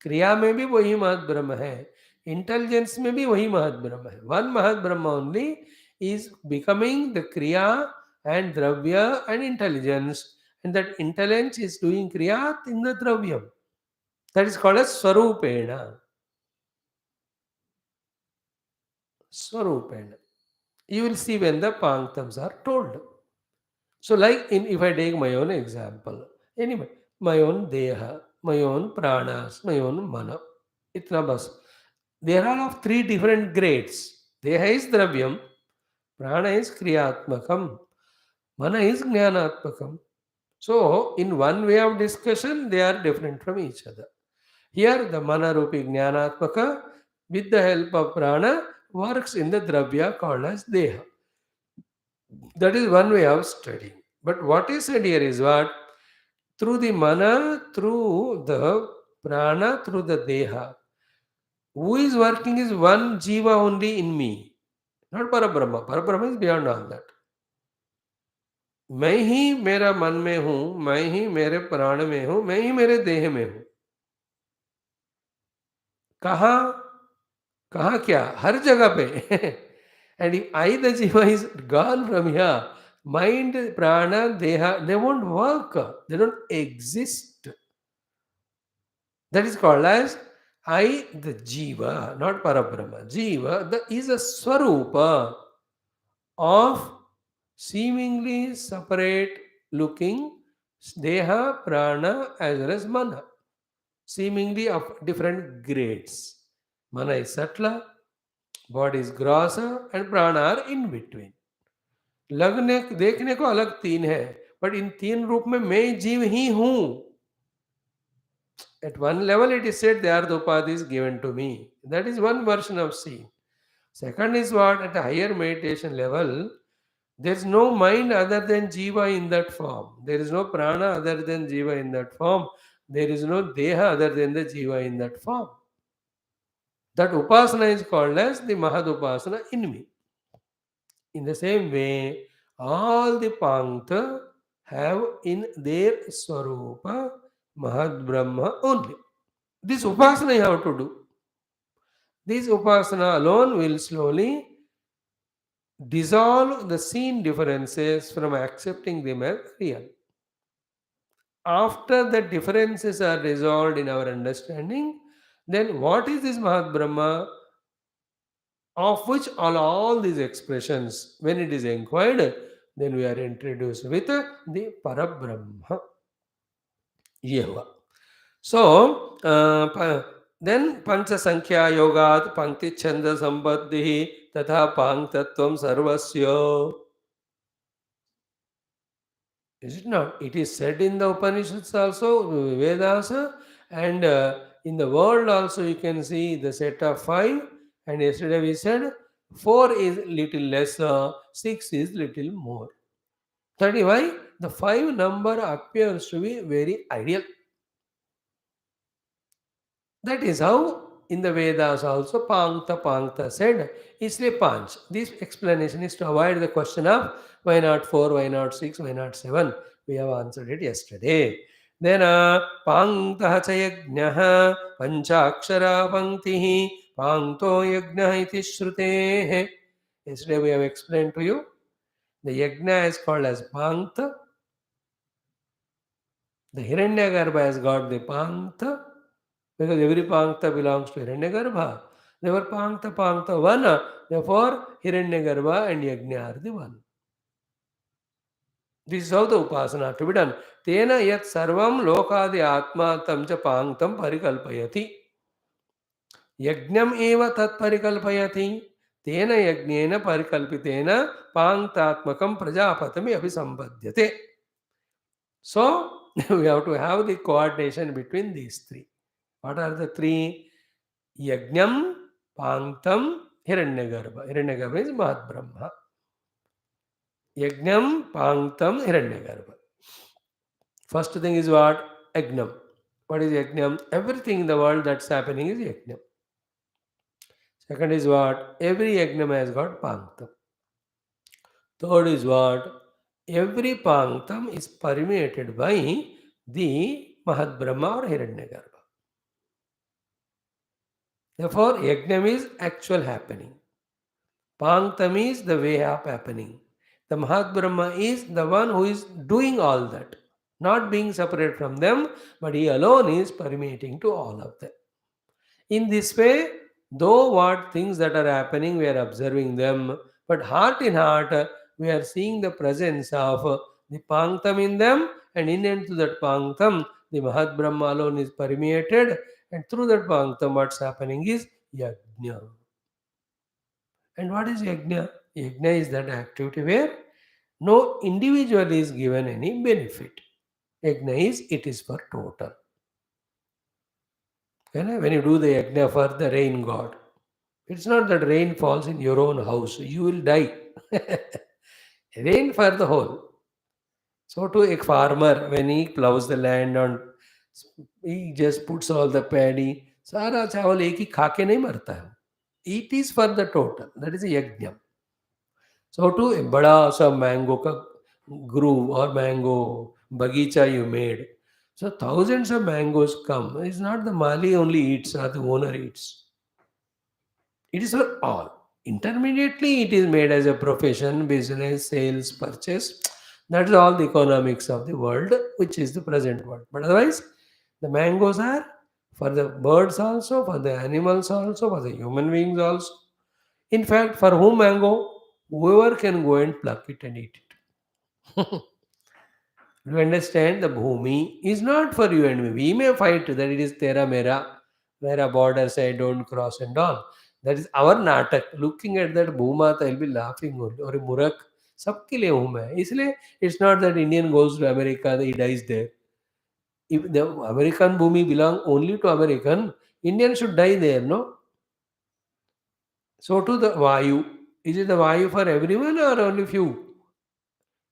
क्रिया में भी वही महत ब्रह्म है, इंटेलिजेंस में भी वही महत ब्रह्म है. वन महत ब्रह्म only is becoming the kriya and dravya and intelligence, and that intelligence is doing kriya in the dravyam. That is called as swarupena. Swarupena. You will see when the panktams are told. So, like in if I take my own example, anyway, my own deha, my own pranas, my own mana, itna bas. They are all of three different grades. Deha is dravyam, prana is kriyatmakam, mana is jnanatmakam. So, in one way of discussion, they are different from each other. Here, the mana rupi jnanatmaka, with the help of prana, works in the dravya called as deha. That is one way of studying. But what is said here is what? Through the mana, through the prana, through the deha. Who is working is one jiva only in me, not Parabrahma. Parabrahma is beyond all that. मैं ही मेरा मन में हूं, मैं ही मेरे प्राण में हूं, मैं ही मेरे देह में हूं. कहा कहा क्या? हर जगह पे. And if I, the jiva, is gone from here, mind, prana, deha, they won't work. They don't exist. That is called as I, the jiva, not Parabrahma. Jiva is a swarupa of seemingly separate looking deha, prana, as well as mana, seemingly of different grades. Mana is subtler, body is grosser, and prana are in between. लगने देखने को अलग तीन है, but in तीन रूप में मैं जीव ही हूं. At one level, it is said they are the upadhis given to me. That is one version of seeing. Second is what? At a higher meditation level, there is no mind other than jiva in that form. There is no prana other than jiva in that form. There is no deha other than the jiva in that form. That upasana is called as the Mahad Upasana in me. In the same way, all the Pankta have in their Swarupa Mahad Brahma only. This Upasana you have to do. This Upasana alone will slowly dissolve the seen differences from accepting them as real. After the differences are resolved in our understanding, then what is this Mahad Brahma? Of which all these expressions, when it is inquired, then we are introduced with the Parabrahma. Yeva. So, then Pancha Sankhya Yogat Pankti Chanda Sambadhi Tatha Panktatvam Sarvasya. Is it not? It is said in the Upanishads also, Vedas, and in the world also you can see the set of five. And yesterday we said 4 is little less, 6 is little more. That is why the 5 number appears to be very ideal. That is how in the Vedas also Pankta said, isliye Panch. This explanation is to avoid the question of why not 4, why not 6, why not 7. We have answered it yesterday. Then Pankta cha yajnaha panchakshara panktihi pankto yajna iti shrutehe. Yesterday we have explained to you. The yajna is called as Pankta. The Hiranyagarbha has got the Pankta. Because every Pankta belongs to Hiranyagarbha. Therefore, Pankta one. Therefore, Hiranyagarbha and Yajna are the one. This is how the Upasana to be done. Tena yat sarvam lokadi atma tamcha Panktam parikalpayati. Yajnam eva tat parikalpayati. Tena yajnena parikalpitena Panktatmakam prajapatami abhisambhadyate. So, we have to have the coordination between these three. What are the three? Yajnam, Panktam, Hiranyagarbha. Hiranyagarbha is Mahat Brahma. Yajnam, Panktam, Hiranyagarbha. First thing is what? Yajnam. What is Yajnam? Everything in the world that's happening is Yajnam. Second is what? Every Yajnam has got Panktam. Third is what? Every Panktam is permeated by the Mahat Brahma or Hiranyagarbha. Therefore, Yajnam is actual happening. Panktam is the way of happening. The Mahat Brahma is the one who is doing all that, not being separate from them, but he alone is permeating to all of them. In this way, though what things that are happening, we are observing them, but heart in heart, we are seeing the presence of the Panktam in them, and in and to that Panktam, the Mahat Brahma alone is permeated, and through that Panktam, what's happening is Yajna. And what is Yajna? Yajna is that activity where no individual is given any benefit. Yajna is, it is for total. When you do the Yajna for the rain god, it's not that rain falls in your own house, you will die. Rain for the whole. So to a farmer, when he plows the land and he just puts all the paddy, सारा चावल एक ही खा के नहीं मरता है. It is for the total. That is a yajna. So to a बड़ा सा mango का grove or mango bagीचा you made. So thousands of mangoes come. It's not the Mali only eats or the owner eats. It is for all. Intermediately, it is made as a profession, business, sales, purchase. That's all the economics of the world, which is the present world. But otherwise, the mangoes are for the birds also, for the animals also, for the human beings also. In fact, for whom mango? Whoever can go and pluck it and eat it. You understand? The bhumi is not for you and me. We may fight that it is tera mera, where a border say don't cross and all. That is our natak. Looking at that bhumata, I'll be laughing only. Or a murak, सबके लिए हूँ मैं. इसलिए it's not that Indian goes to America, he dies there. If the American bhumi belong only to American, Indian should die there, no? So to the Vayu, is it the Vayu for everyone or only few?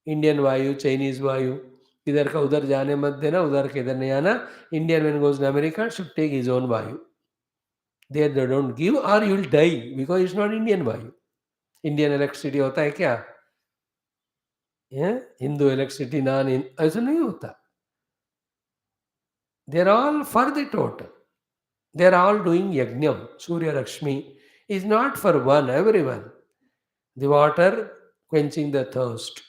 Indian वायु Chinese वायु इधर का उधर जाने मत देना उधर के इधर नहीं आना Indian when goes to America should take his own vayu there they don't give or you will die because it's not Indian vayu Indian electricity होता है क्या हिंदू इलेक्ट्रिसिटी नॉन ऐसा नहीं होता they are all for the total they are all doing yajnam surya lakshmi is not for one everyone the water quenching the thirst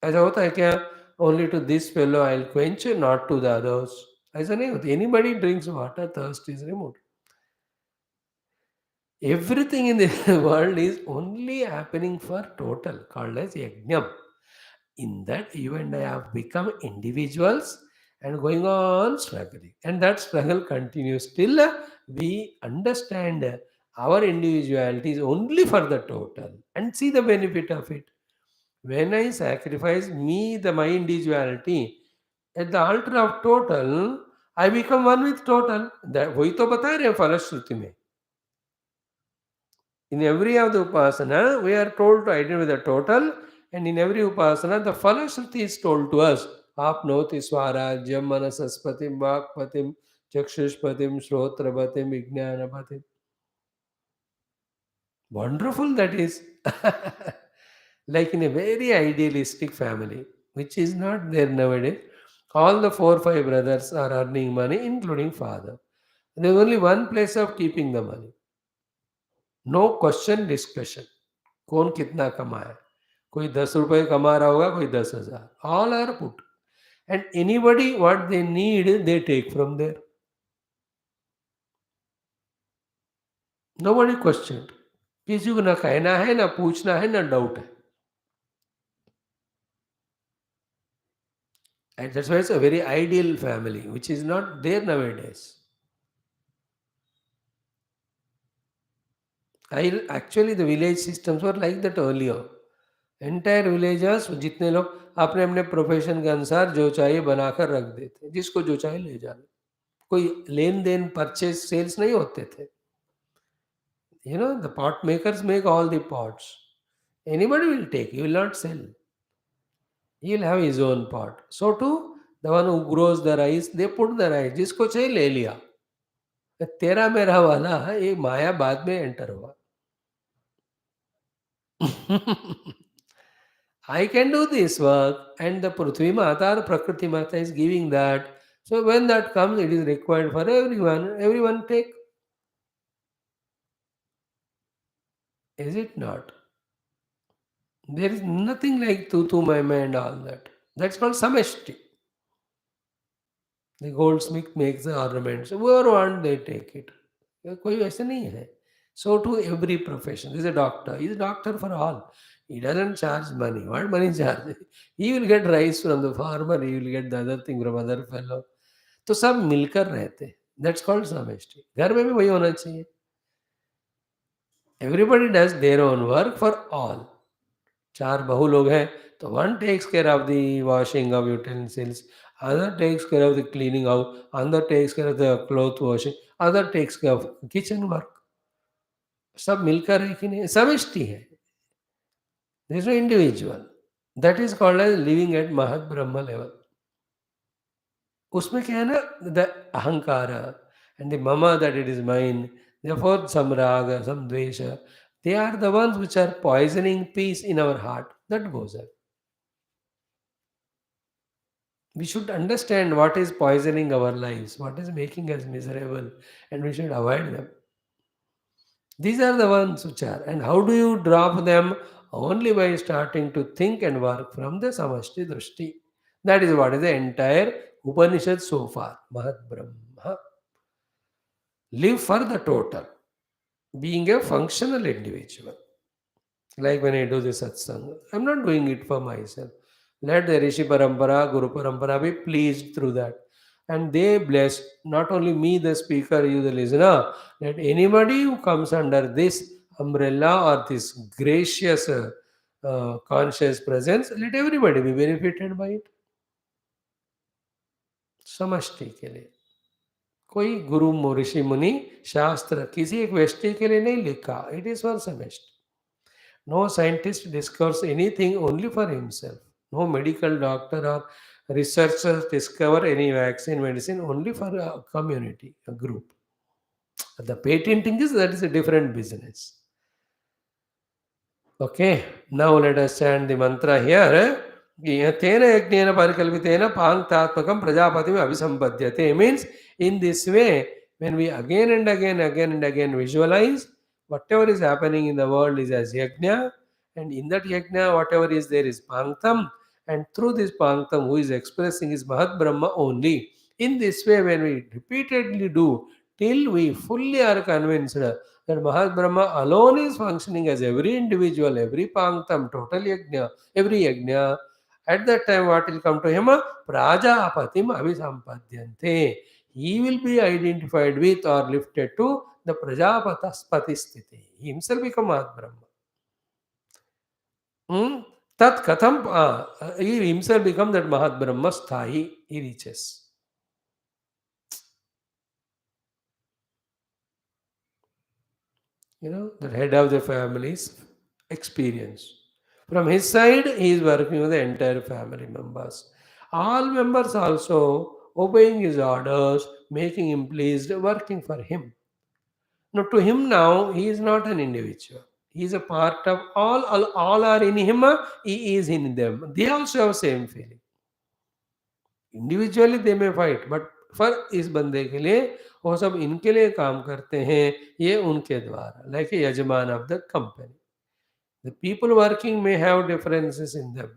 ऐसा होता है क्या only to this fellow I'll quench not to the others ऐसा नहीं होता anybody drinks water thirst is removed everything in the world is only happening for total called as yajnam in that you and I have become individuals and going on struggling and that struggle continues till we understand our individuality is only for the total and see the benefit of it when I sacrifice me, my individuality, at the altar of total, I become one with total. That वही तो बता रहे हैं फलश्रुति में. In every of the upasana, we are told to identify with the total, and in every upasana, the falashruti is told to us. Apnoti swarajyam manasaspatim vakpatim chakshushpatim shrotrapatim vijnanapatim. Wonderful that is. Like in a very idealistic family, which is not there nowadays. All the 4 5 brothers are earning money, including father. There's only one place of keeping the money. No question discussion. कौन कितना कमाया कोई 10 रुपए कमा रहा होगा कोई 10,000 all are put and anybody what they need they take from there nobody questioned किसी को ना कहना है ना पूछना है ना डाउट है and that's why it's a very ideal family which is not there nowadays. Actually the village systems were like that earlier. Entire villagers जितने लोग अपने अपने प्रोफेशन के अनुसार जो चाहिए बनाकर रख देते जिसको जो चाहिए ले जाना कोई लेन देन परचेज सेल्स नहीं होते थे the pot makers make all the pots anybody will take you will not sell he will have his own pot so to the one who grows the rice they put the rice जिसको चाहिए ले लिया तेरा मेरा वाला ये माया बाद में एंटर हुआ I can do this work, and the Prithvi Mata, the Prakriti Mata is giving that. So when that comes, it is required for everyone. Everyone take. Is it not? There is nothing like tu my and all that. That's called sameshti. The goldsmith makes the ornaments. Whoever want, they take it. कोई ऐसा नहीं है. So to every profession. This is a doctor. He is a doctor for all. He doesn't charge money. What money charge? He will get rice from the farmer. He will get the other thing from other fellow. तो सब मिलकर रहते हैं. That's called sameshti. घर में भी वही होना चाहिए. Everybody does their own work for all. चार बहू लोग हैं तो one takes care of the washing of utensils, other takes care of the cleaning out, other takes care of the cloth washing, other takes care of kitchen work. सब मिलकर है कि नहीं? समष्टि है. There is no individual. That is called as living at Mahat Brahma level. उसमें क्या है ना, the ahankara and the mama, that it is mine, therefore some raga, some dvesha, they are the ones which are poisoning peace in our heart. That goes up. We should understand what is poisoning our lives, what is making us miserable, and we should avoid them. These are the ones which are. And how do you drop them? Only by starting to think and work from the Samashti Drishti. That is what is the entire Upanishad so far. Mahat Brahma. Live for the total, being a functional individual. Like when I do the satsang, I'm not doing it for myself. Let the Rishi Parampara, Guru Parampara be pleased through that. And they bless not only me, the speaker, you, the listener, let anybody who comes under this umbrella or this gracious conscious presence, let everybody be benefited by it. समष्टि के लिए कोई गुरु ऋषि मुनि शास्त्र किसी एक व्यक्ति के लिए नहीं लिखा. It is for समष्टि. No scientist discovers anything only for himself. No medical doctor or researcher discover any vaccine, medicine only for a community, a group. The patenting that is a different business. Okay, now let us chant the mantra here. Tena yajnena parikalpitena panktatmakam prajapatim abhisampadyate. Means in this way, when we again and again visualize whatever is happening in the world is as yajna, and in that yajna whatever is there is panktam, and through this panktam who is expressing is Mahat Brahma only. In this way, when we repeatedly do till we fully are convinced that Mahat Brahma alone is functioning as every individual, every panktam, total yajna, every yajna, at that time what will come to him? Prajapatim avisampadhyante. He will be identified with or lifted to the Prajapatasthiti sthiti. He himself become Mahat Brahma. Tat katham, he himself become that Mahat Brahma sthayi, he reaches. The head of the family's experience. From his side, he is working with the entire family members. All members also obeying his orders, making him pleased, working for him. Now, to him now, he is not an individual. He is a part of all are in him, he is in them. They also have same feeling. Individually they में fight but for इस बंदे के लिए वो सब इनके लिए काम करते हैं ये उनके द्वारा लाइक ए यजमान of the company the people working may have differences in them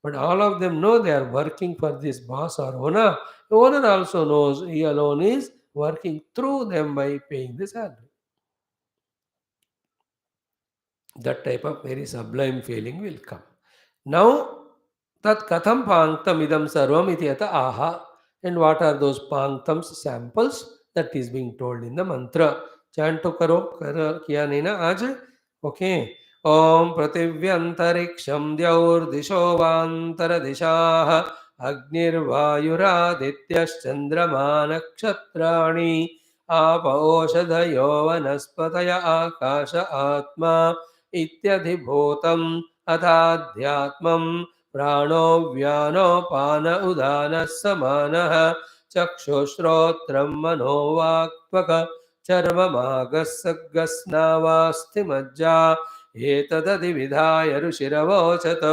but all of them know they are working for this boss or owner. The owner also knows he alone is working through them by paying the salary. That type of very sublime feeling will come. Now, tat katham panktam idam sarvam iti yata aha. And what are those panktams samples that is being told in the mantra? Chant to karo, kiya nahi na aaj? Okay. Om prativyantariksam dyaurdisho vantara dishaha agnir vayuradityas chandrama nakshatrani apa oshadhayo vanaspataya akasha atma इत्यधिभूतम् अथाध्यात्मम् प्राणो व्यानो पान उदानः समानः चक्षुश्रोत्रम् मनोवाक्त्वक चर्ममागस्सग्गस्नावास्तिमज्जा एतदधिविधाय ऋषिरवोचत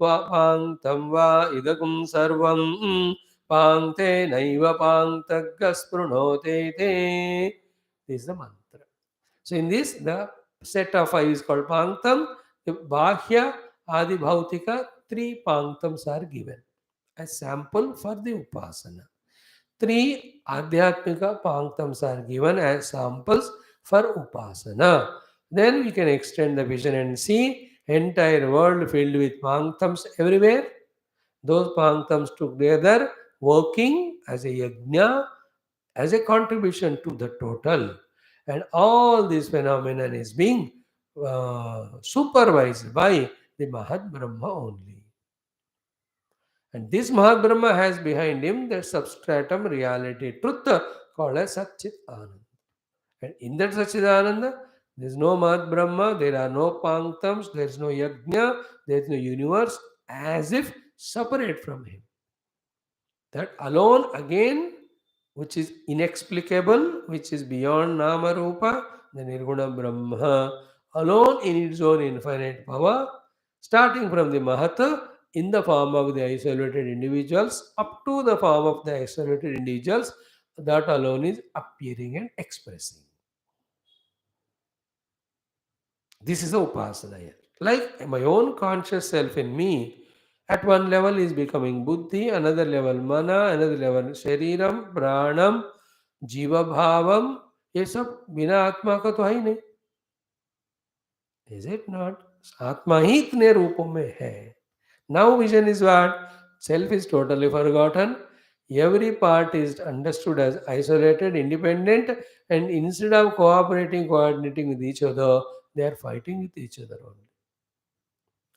पाङ्क्तं वा इदगुं सर्वं पाङ्क्ते नैव पाङ्क्तग्गः स्पृणोते ते. This is the mantra. So in this, the set of five is called Panktam. The Bhashya, Adi Bhautika, three Panktams are given as sample for the Upasana. Three Adhyatmika Panktams are given as samples for Upasana. Then we can extend the vision and see entire world filled with Panktams everywhere. Those Panktams together working as a yajna, as a contribution to the total. And all this phenomenon is being supervised by the Mahat Brahma only. And this Mahat Brahma has behind him the substratum reality, truth called as Satchit Ananda. And in that Satchit Ananda, there is no Mahat Brahma, there are no Panktams, there is no Yajna, there is no universe, as if separate from him. That alone again, which is inexplicable, which is beyond Nama Rupa, the Nirguna Brahma, alone in its own infinite power, starting from the Mahata in the form of the isolated individuals up to the form of the isolated individuals, that alone is appearing and expressing. This is the Upasana here. Like my own conscious self in me, at one level is becoming buddhi, another level mana, another level shariram, pranam, jiva bhavam. ये सब बिना आत्मा का तो है ही नहीं. Is it not? आत्मा ही इतने रूपों में है. Now vision is what? Self is totally forgotten. Every part is understood as isolated, independent, and instead of cooperating, coordinating with each other, they are fighting with each other only.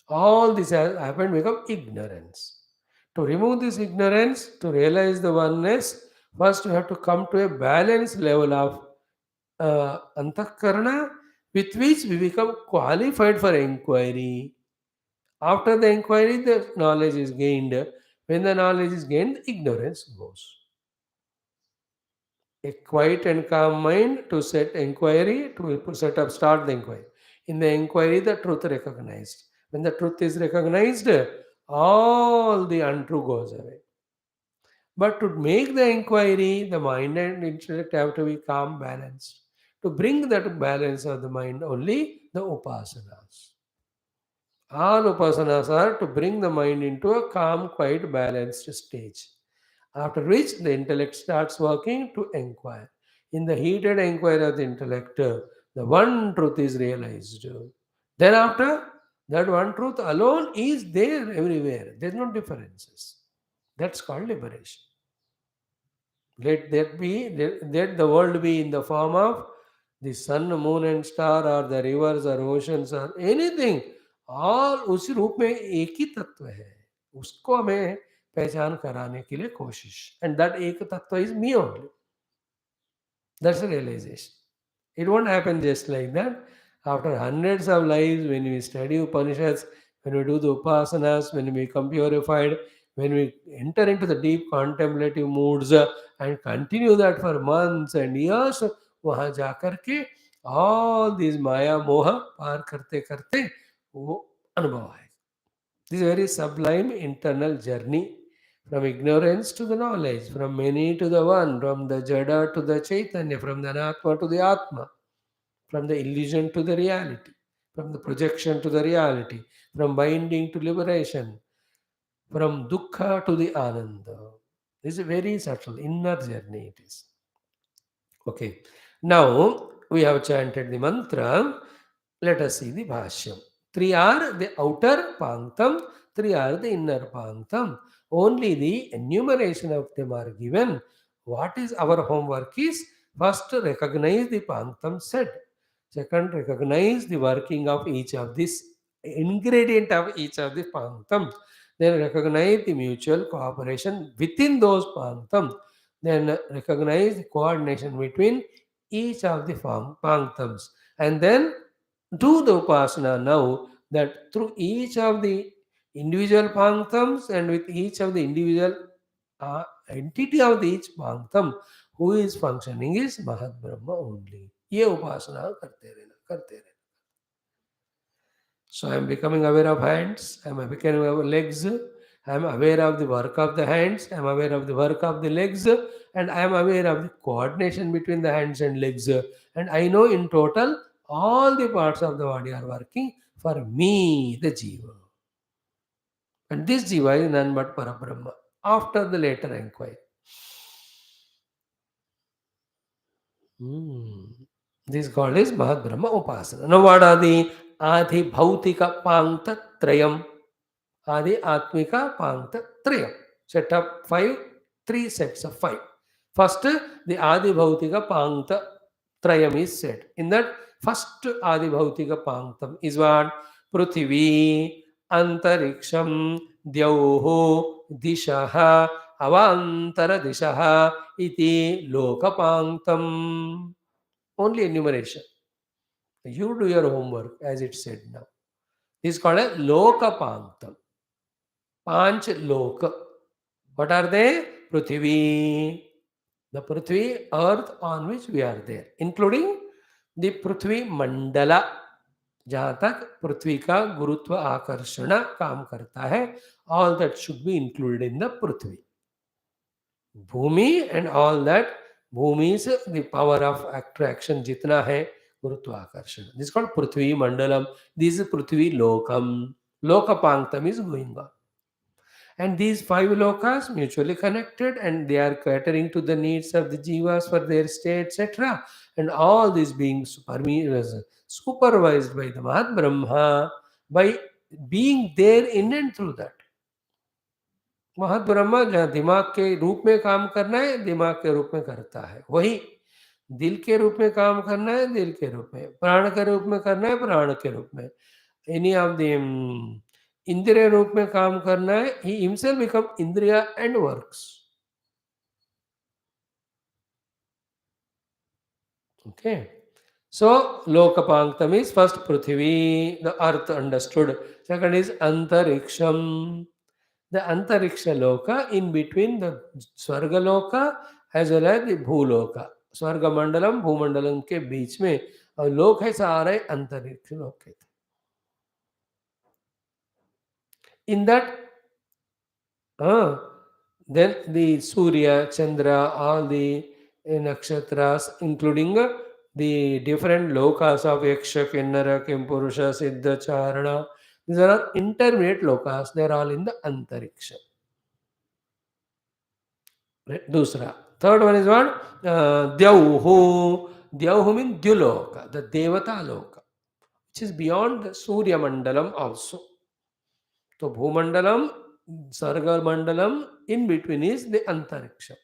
All this has happened because of ignorance. To remove this ignorance, to realize the oneness, first you have to come to a balanced level of antakarana with which we become qualified for inquiry. After the inquiry, the knowledge is gained. When the knowledge is gained, ignorance goes. A quiet and calm mind to set inquiry, to set up, start the inquiry. In the inquiry, the truth recognized. When the truth is recognized, all the untrue goes away. But to make the inquiry, the mind and intellect have to be calm, balanced. To bring that balance of the mind, only the upasanas. All upasanas are to bring the mind into a calm, quiet, balanced stage. After which the intellect starts working to inquire. In the heated inquiry of the intellect, the one truth is realized. Then after, that one truth alone is there everywhere. There is no differences. That's called liberation. Let the world be in the form of the sun, moon and star, or the rivers or oceans or anything. All उसी रूप में एक ही तत्व है. उसको हमें पहचान कराने के लिए कोशिश. And that एक तत्व is me only. That's the realization. It won't happen just like that. After hundreds of lives, when we study Upanishads, when we do the upasanas, when we become purified, when we enter into the deep contemplative moods and continue that for months and years, वहाँ जा करके all these माया मोह पार करते करते वो अनुभव आए. This is a very sublime internal journey from ignorance to the knowledge, from many to the one, from the Jada to the Chaitanya, from the Anatma to the Atma, from the illusion to the reality, from the projection to the reality, from binding to liberation, from Dukkha to the Ananda. This is a very subtle inner journey it is. Okay. Now we have chanted the mantra. Let us see the Bhashyam. Three are the outer Panktam, three are the inner Panktam. Only the enumeration of them are given. What is our homework is first recognize the Panktam said. Second, recognize the working of each of this ingredient of each of the Panktam. Then recognize the mutual cooperation within those Panktam. Then recognize the coordination between each of the Panktams. And then do the upasana now that through each of the individual panktams and with each of the individual entity of the each panktam who is functioning is Mahat Brahma only. ये उपासना करते रहना. So I am becoming aware of hands, I am becoming aware of legs, I am aware of the work of the hands, I am aware of the work of the legs, and I am aware of the coordination between the hands and legs. And I know in total all the parts of the body are working for me, the Jiva. And this Jiva is none but Parabrahma. After the later inquiry. This is called as Mahat Brahma Upasana. Now what are the Adi Bhautika Pankta Trayam? Adi Atmika Pankta Trayam. Set up three sets of five. First, the Adi Bhautika Pankta Trayam is said. In that first Adi Bhautika Panktam is what? Pruthivi, Antariksham, Dyauho, Dishaha, Avantara Dishaha, Iti Lokapanktam. Only enumeration. You do your homework as it said now. This is called a Lokapanktam. Panch Loka. What are they? Prithvi. The Prithvi, earth on which we are there, including the Prithvi Mandala. जहाँ तक पृथ्वी का गुरुत्व आकर्षण काम करता है, all that should be included in the Prithvi. Bhumi and all that, Bhumi is the power of attraction जितना है गुरुत्वाकर्षण. This is called Prithvi Mandalam. This is Prithvi Lokam. Lokapanktam is going on. And these five lokas mutually connected, and they are catering to the needs of the jivas for their stay, etc. And all these being supervised by the Mahat Brahma, by being there in and through that. महत ब्रह्मा जहाँ दिमाग के रूप में काम करना है, दिमाग के रूप में करता है. वही दिल के रूप में काम करना है, दिल के रूप में. प्राण के रूप में करना है, प्राण के रूप में. Any of the इंद्रिय रूप में काम करना है, he himself become इंद्रिया and works. Okay. So Lokapanktam is first Prithvi, the earth understood. Second is Antariksham, the Antariksha Loka, in between the Swarga Loka as well as the Bhuloka. स्वर्ग मंडलम भूमंडलम के बीच में और लोक है सारे अंतरिक्ष लोक के. In that, then the Surya, Chandra, all the nakshatras, including the different lokas of Yaksha, Kinnara, Kimpurusha, Siddha, Charana, these are intermediate lokas. They are all in the Antariksha. Right? Dusra. Third one is what? Dyauhu. Dyauhu means Dyuloka, the Devata Loka, which is beyond the Surya Mandalam also. So Bhumandalam, Sarga Mandalam, in between is the Antariksha.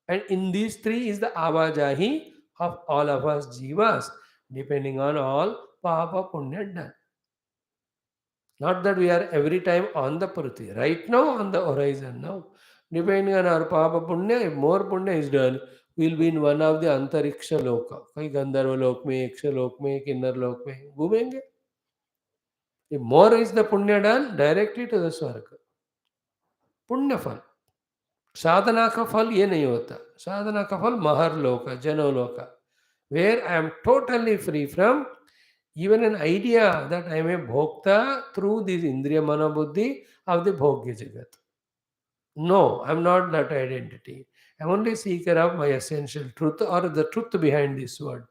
And in these three is the Avajahi of all of us jivas, depending on all Papa Punya done. Not that we are every time on the Prithvi. Right now on the horizon now. Depending on our Papa Punya, if more Punya is done, we will be in one of the Antariksha Loka. Kai Gandharva Lok mein, Yaksha Lok mein, Kinnar Lok mein. Ghumenge. If more is the Punya done, directly to the Swarga. Punya Fal. साधना का फल ये नहीं होता. साधना का फल महर लोक, जनोलोक, where I am totally free from even an idea that I am a bhokta through this indriya mana buddhi of the bhogya jagat. No, I am not that identity. I am only seeker of my essential truth or the truth behind this word.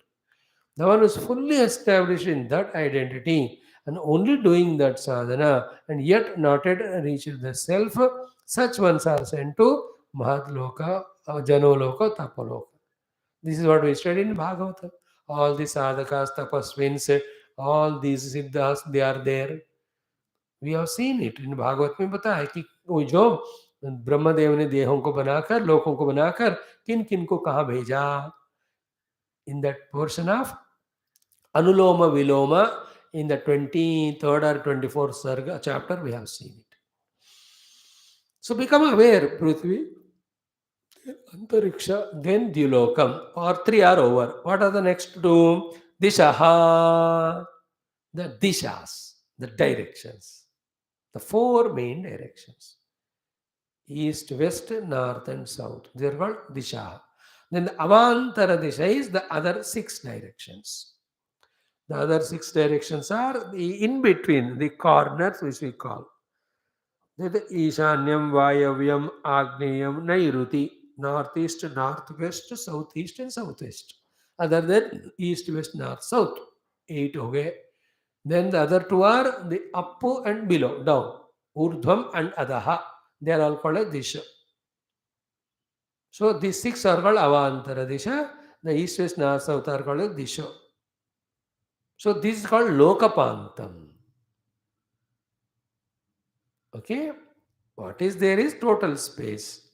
The one who is fully established in that identity and only doing that sadhana and yet not yet reached the self, such ones are sent to Mahatloka, Janoloka, Tapaloka. This is what we studied in Bhagavatam. All the sadhakas, tapasvins, all these siddhas, they are there. We have seen it in Bhagavat में बताया है कि वो जो ब्रह्मदेव ने देहों को बनाकर लोकों को बनाकर किन किन को कहाँ भेजा. In that portion of Anuloma Viloma, in the 23rd or 24th Sarga chapter, we have seen it. So become aware, Prithvi, Antariksha, then Dulokam. Or three are over. What are the next two? Dishaha, the dishas, the directions. The four main directions. East, west, north and south. They are called Disha. Then the Avantara Disha is the other six directions. The other six directions are the in between, the corners which we call. The Ishanyam, Vayavyam, Agneyam, Nairuti, northeast, northwest, southeast, and southwest. Other than east, west, north, south. Eight okay. Then the other two are the up and below, down. Urdhvam and Adaha. They are all called as Disha. So these six are called Avantara Disha. The east, west, north, south are called as Disha. So this is called Lokapantam. Okay. What is there is total space.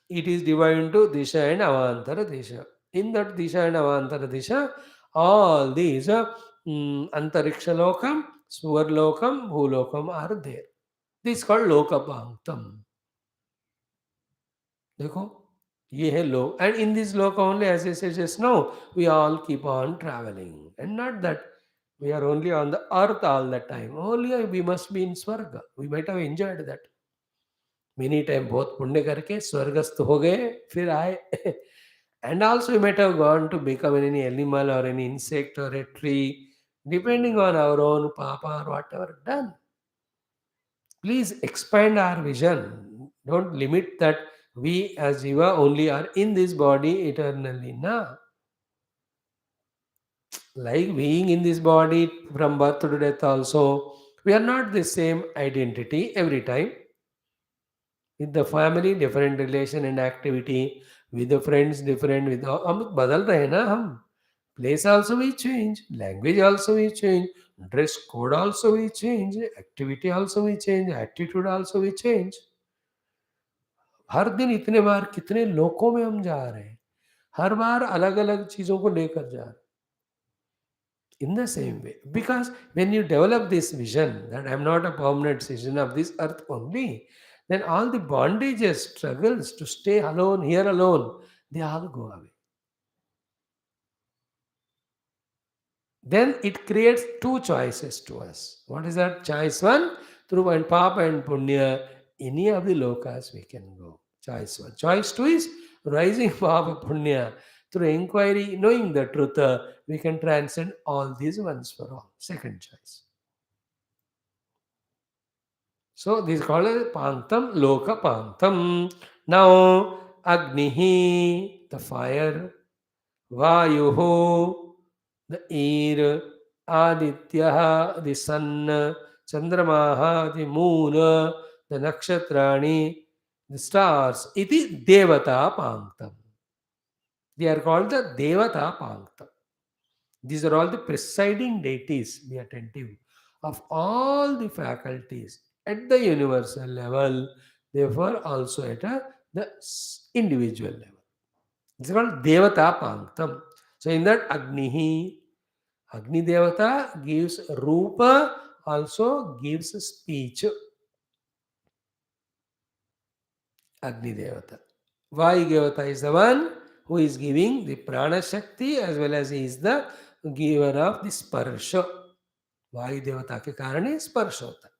It is divided into Disha and Avantara Disha. In that Disha and Avantara Disha, all these Antariksha Lokam, Svar Lokam, Bhulokam are there. This is called Lokapantam. देखो ये है लोक and in this loka only, as I said just now, we all keep on traveling, and not that we are only on the earth all the time. Only we must be in swarga. We might have enjoyed that many time, बहुत पुण्य करके स्वर्गस्थ हो गए फिर आए. And also we might have gone to become any animal or any insect or a tree, depending on our own papa or whatever done. Please expand our vision. Don't limit that we as Jiva only are in this body eternally. Na. Like being in this body from birth to death also, we are not the same identity every time. With the family, different relation and activity. With the friends, different. With हम बदल रहे हैं ना हम. Place also we change. Language also we change. Dress code also we change. Activity also we change. Attitude also we change. हर दिन इतने बार कितने लोकों में हम जा रहे हैं. हर बार अलग अलग चीजों को लेकर जा रहे हैं. In the same way, because when you develop this vision that I am not a permanent citizen of this earth only, then all the bondages, struggles to stay alone, here alone, they all go away. Then it creates two choices to us. What is that? Choice one, through and Papa and Punya, any of the lokas we can go. Choice one. Choice two is rising Papa Punya. Through inquiry, knowing the truth, we can transcend all these ones for all. Second choice. So this is called as Pantam, Loka Pantam. Now, Agnihi, the fire, Vayuho, the air, Adityaha, the sun, Chandramaha, the moon, the nakshatrani, the stars. Iti Devata Panktam. They are called the Devata Panktam. These are all the presiding deities, be attentive, of all the faculties at the universal level, therefore also at the individual level. It's called Devata Panktam. So in that Agni Devata gives Rupa, also gives speech. Agni Devata. Vayu Devata is the one who is giving the Prana Shakti as well as he is the giver of the Sparsha. वायु देवता के कारण ही स्पर्श होता है.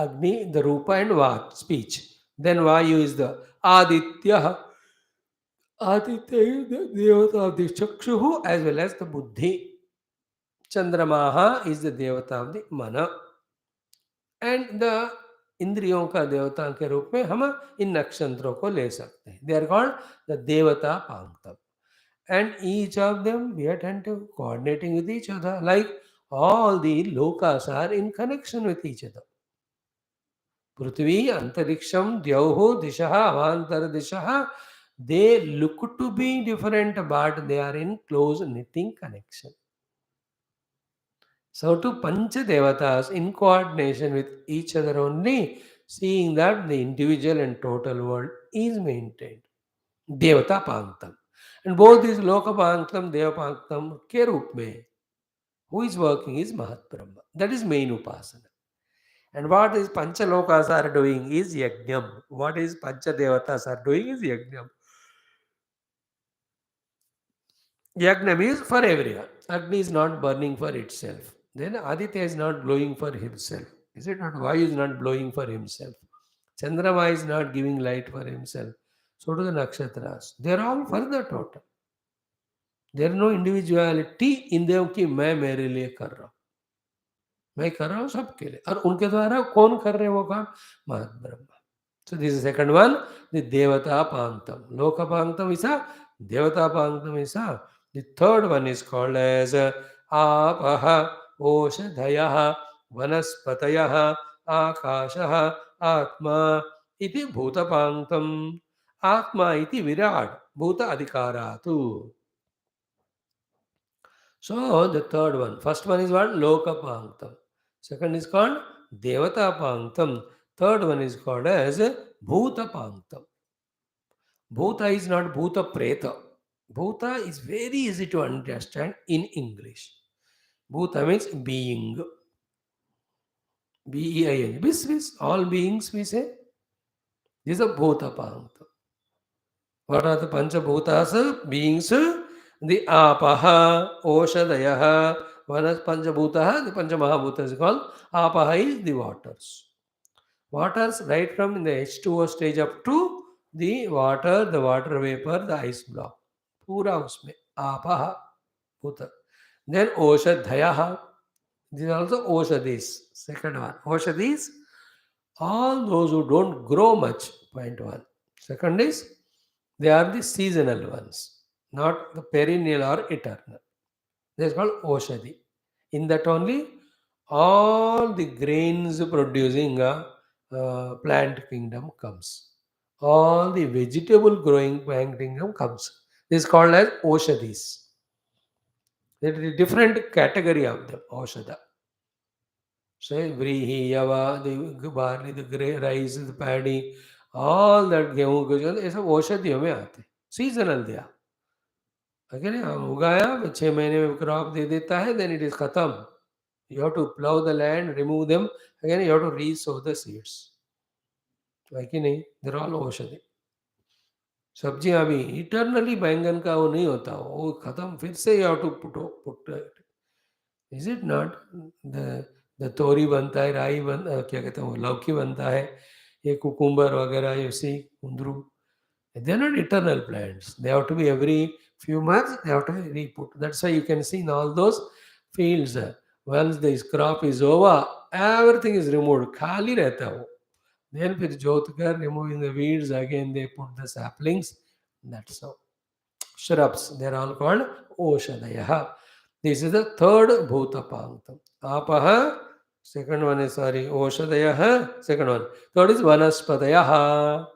अग्नि the रूप and walk speech. Then वायु is the Aditya. Aditya is the devata of the chakshu as well as the buddhi. Chandramaha is the devata of the mana. And the इंद्रियों का देवता के रूप में हम इन नक्षत्रों को ले सकते हैं. They are called the devata panktam. And each of them be attentive, coordinating with each other, like all the lokas are in connection with each other. Prithvi, Antariksham, Dyauho, Dishaha, Avantar Dishaha, they look to be different, but they are in close knitting connection. So to Pancha Devatas in coordination with each other only, seeing that the individual and total world is maintained. Devata Panktam. And both these Loka Panktam, Deva Panktam ke roop mein, who is working is Mahat Brahma. That is main Upasana. And what is Panchalokas are doing is Yajnam. What is Pancha Devatas are doing is Yajnam. Yajnam is for everyone. Agni is not burning for itself. Then Aditya is not blowing for himself. Is it not? Vayu is not blowing for himself. Chandrama is not giving light for himself. So do the nakshatras. They are all for the total. There no individuality in them कि मैं मेरे लिए कर रहा हूँ, मैं कर रहा हूँ सबके लिए, और उनके द्वारा कौन कर रहे हैं वो काम? महत Brahma. So this is second one, the Devata Panktam. Loka Panktam is a Devata Panktam is a. The third one is called as Apaha, Oshadhayaha, Vanaspatayaha, Akashaha, Atma iti Bhuta Panktam. Atma iti Virat, Bhuta Adhikaratu. So the third one, first one is what? Loka Panktam. Second is called Devata Panktam. Third one is called as Bhuta Panktam. Bhuta is not Bhuta Preta. Bhuta is very easy to understand in English. Bhuta means being. B-E-I-N. Bis, all beings we say. This is a Bhuta Panktam. What are the Panchabhutas? Beings. The Apaha, Oshadayaha, Vanas Panchabhutaha, the Panchamahabhuta is called. Apaha is the waters. Waters right from the H2O stage up to the water vapor, the ice block. पूरा उसमें आपः भूत. Then ओषधयः. These are also oshadis. Second one. Oshadis, all those who don't grow much. Point one. Second is, they are the seasonal ones, not the perennial or eternal. That is called oshadi. In that only, all the grains producing plant kingdom comes. All the vegetable growing plant kingdom comes. This is called as oshadis. There is a different category of them, oshada. Say vrihi, yava, the barley, the rice, the paddy, all that गेहूं ये सब औषधियों में आते हैं. Seasonal they are. अगर उगाया 6 महीने में क्रॉप दे देता है, then it is खत्म. You have to plow the land, remove them. Again, you have to re-sow the seeds. है कि नहीं? They're all औषधि. सब्जियां भी इटरनली बैंगन का वो नहीं होता, वो खत्म, फिर से you have to put it. Is it not? The तोरी बनता है, राई क्या कहते हैं वो लौकी बनता है, ये कुकुम्बर वगैरह, you see, कुंदरू. They are not eternal plants. They have to be every few months, they have to be re-put. That's why you can see in all those fields, once this crop is over, everything is removed. खाली रहता है वो. Then फिर जोत कर, removing the weeds, again they put the saplings. That's how. Shrubs, they are all called Oshadayah. This is the third Bhuta Panktam. Apaha, second one is, Oshadayah, second one. Third is Vanaspatayah.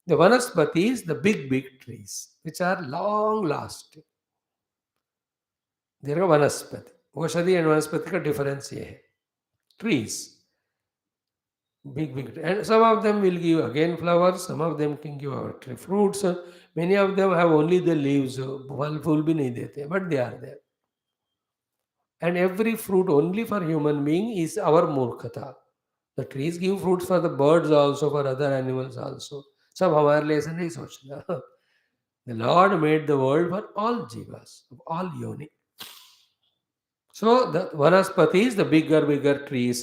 The Vanaspatis, the big trees, which are long lasting. There are Vanaspati. Oshadi and Vanaspati ka difference ye hai. Trees. Big. And some of them will give again flowers, some of them can give our tree fruits. Many of them have only the leaves. Ful bhi nahi dete, but they are there. And every fruit only for human being is our murkhata. The trees give fruits for the birds also, for other animals also. सब हमारे लिए ऐसा नहीं सोचना. The Lord made the world for all jivas, all yoni. So the vanaspati is the bigger trees.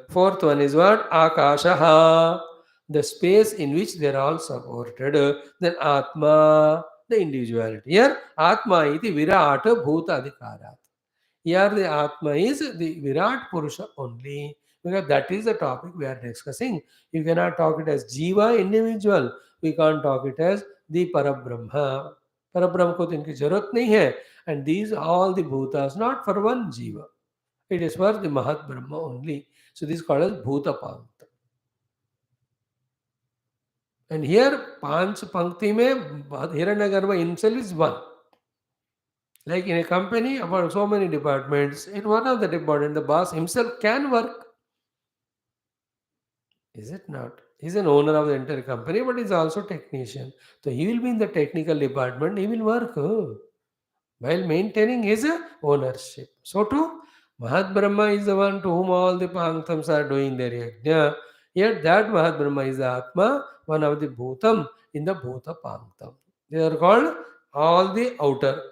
Fourth one is what? Akashaha, the space in which they are all supported. Then Atma, the individuality. Here Atma iti Virata Bhuta Adhikarat. Here the Atma is the Virat Purusha only, because that is the topic we are discussing. You cannot talk it as Jiva, individual. We can't talk it as the Parabrahma. Parabrahma को तो इनकी जरूरत नहीं है. And these all the bhutas, not for one jiva. It is for the Mahat Brahma only. So this is called as Bhuta Pankta. And here, Panch Pankti mein Hiranyagarbha himself is one. Like in a company, about so many departments, in one of the departments, the boss himself can work. Is it not? He's an owner of the entire company, but he's also technician. So he will be in the technical department, he will work while maintaining his ownership. So too, Mahat Brahma is the one to whom all the Panktams are doing their yajna. Yet that Mahat Brahma is the Atma, one of the Bhutam in the Bhuta Panktam. They are called all the outer.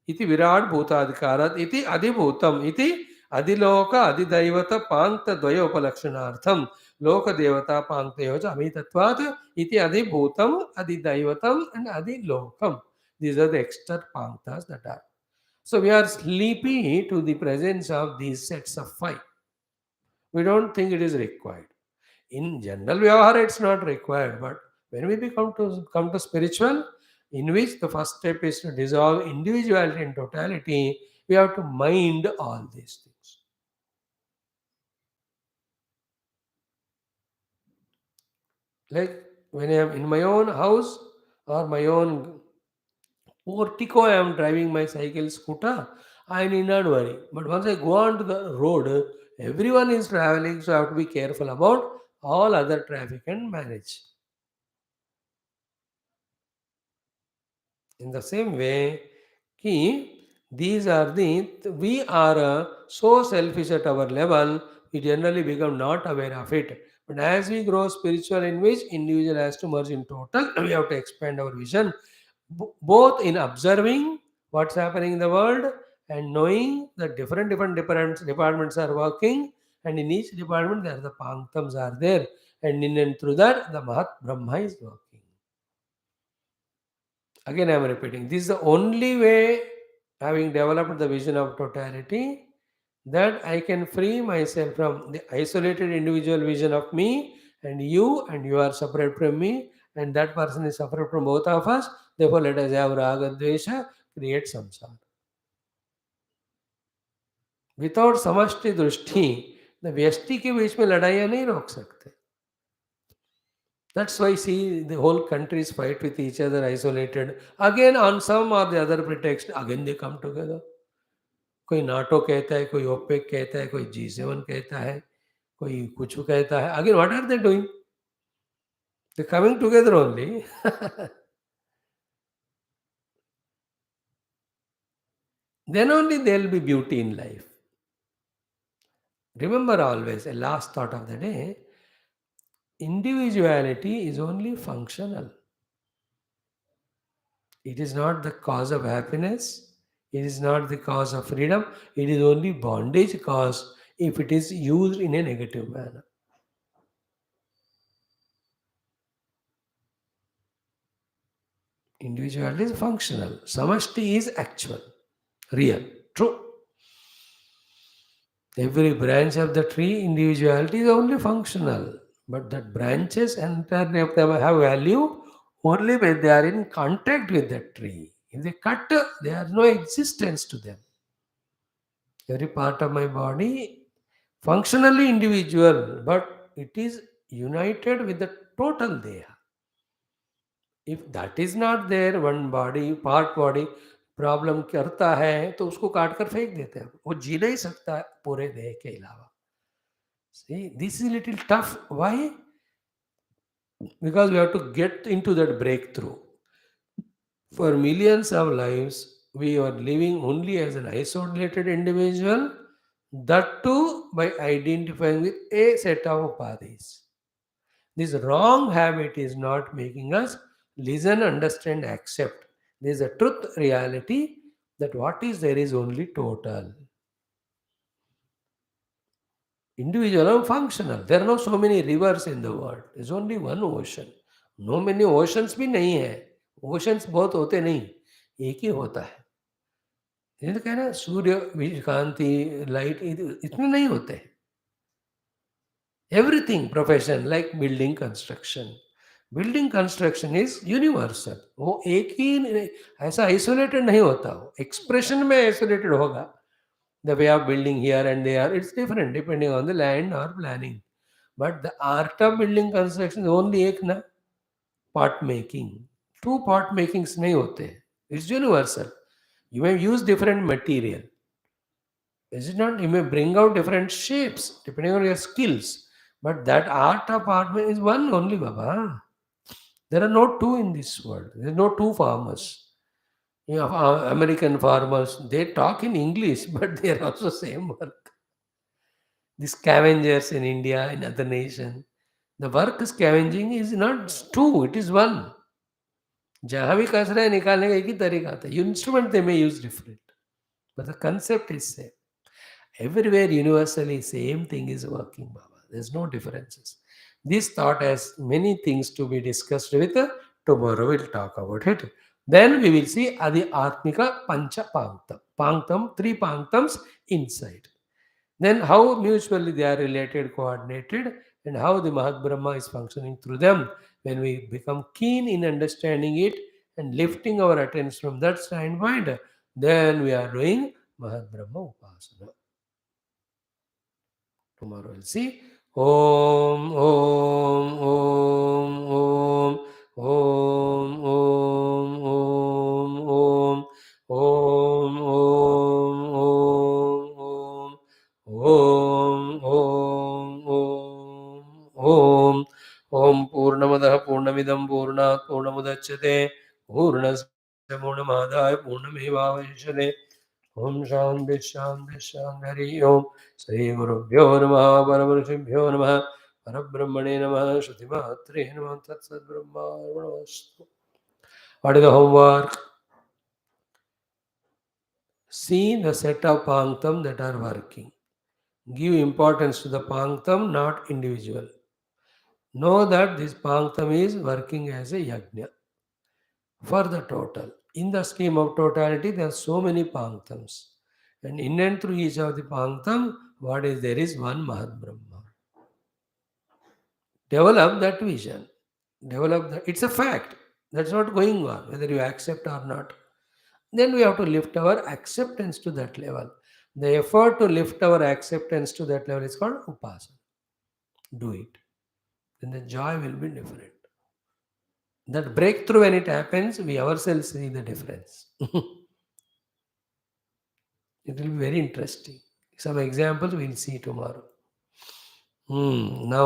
Iti Virat Bhutadikarat, iti Adibhutam, iti Adiloka, Adidaivata Pankta Dvaya Upalakshanartham, Loka Devata Panktayoja Amitatvat, iti Adibhutam, Adidaivatam, and Adilokam. These are the extra panktas that are. So we are sleepy to the presence of these sets of five. We don't think it is required. In general Vyavahara, it's not required, but when we come to spiritual, in which the first step is to dissolve individuality and totality, we have to mind all these things. Like when I am in my own house or my own portico, I am driving my cycle, scooter, I need not worry. But once I go on to the road, everyone is traveling, so I have to be careful about all other traffic and manage. In the same way, these are we are so selfish at our level, we generally become not aware of it. But as we grow spiritual, in which individual has to merge in total, we have to expand our vision, both in observing what's happening in the world and knowing that different departments are working, and in each department there are the panktams are there, and in and through that the Mahat Brahma is working. Again, I am repeating, this is the only way, having developed the vision of totality, that I can free myself from the isolated individual vision of me and you are separate from me, and that person is separate from both of us. Therefore, let us have raga, dvesha, create samsara. Without समष्टि दृष्टि the व्यष्टि के बीच में लड़ाइयाँ नहीं रोक सकते. That's why see the whole countries fight with each other isolated. Again on some or the other pretext, again they come together. कोई नाटो कहता है, कोई ओपेक कहता है, कोई G7 कहता है, कोई कुछ कहता है. Again what are they doing? They're coming together only. Then only there will be beauty in life. Remember always, a last thought of the day, individuality is only functional. It is not the cause of happiness. It is not the cause of freedom. It is only bondage cause if it is used in a negative manner. Individuality is functional. Samashti is actual, real, true. Every branch of the tree, individuality is only functional. But that branches entirely have value only when they are in contact with that tree. If they cut, there is no existence to them. Every part of my body functionally individual, but it is united with the total deha. If that is not there, one body, part body problem करता है तो उसको काट कर फेंक देते हैं. वो जी नहीं सकता पूरे देह के अलावा. See, this is a little tough. Why? Because we have to get into that breakthrough. For millions of lives, we are living only as an isolated individual, that too by identifying with a set of upadhis. This wrong habit is not making us listen, understand, accept. There is a truth reality that what is there is only total. Individual and functional. There are not so many rivers in the world. There is only one ocean. No many oceans भी नहीं है. Oceans बहुत होते नहीं. एक ही होता है. ये तो कह रहा है सूर्य कांति लाइट इतने नहीं होते. Everything profession like building construction. Building construction is universal. वो एक ही ऐसा आइसोलेटेड नहीं होता. वो एक्सप्रेशन में आइसोलेटेड होगा. The way of building here and there it's different depending on the land और planning. But the art of building construction only एक ना. Part making, two part makings नहीं होते. It's universal. You may use different material. Is it not? You may bring out different shapes depending on your skills. But that art of art is one only, Baba. There are no two in this world. There are no two farmers. You know, American farmers, they talk in English, but they are also same work. The scavengers in India, in other nation, the work scavenging is not two, it is one. जहाँ भी कचरा है निकालने का एक ही तरीका आता है. Instrument they may use different, but the concept is same. Everywhere universally same thing is working, Baba. There's no differences. This thought has many things to be discussed with. Tomorrow we'll talk about it. Then we will see Adi Atmika Pancha Pankta. Panktam, three Panktams inside. Then how mutually they are related, coordinated, and how the Mahat Brahma is functioning through them. When we become keen in understanding it and lifting our attention from that standpoint, then we are doing Mahat Brahma Upasana. Tomorrow we'll see. Om, Om, Om, Om, Om, Om, Om, Om, Om, Om, Om, Om, Om, Om, Om, Om Purnamadaha Purnamidam Purnat Purnamudachyate Purnasya Purnamadaya Purnamevavashate Om Shanti Shanti Shanti Hari Om Sri Guru Bhyo Namaha Paramarshibhyo Namaha Parabrahmane Namaha Shruti Matre Namaha Tat Sat Brahma Arvanamastu. What is the homework? See the set of Panktam that are working. Give importance to the Panktam, not individual. Know that this Panktam is working as a Yajna for the total. In the scheme of totality, there are so many Panktams. And in and through each of the Panktam, what is there is one Mahat Brahma. Develop that vision. Develop that. It's a fact. That's not going on, whether you accept or not. Then we have to lift our acceptance to that level. The effort to lift our acceptance to that level is called upasana. Do it. Then the joy will be different. That breakthrough, when it happens, we ourselves see the difference. It will be very interesting. Some examples we'll see tomorrow. Now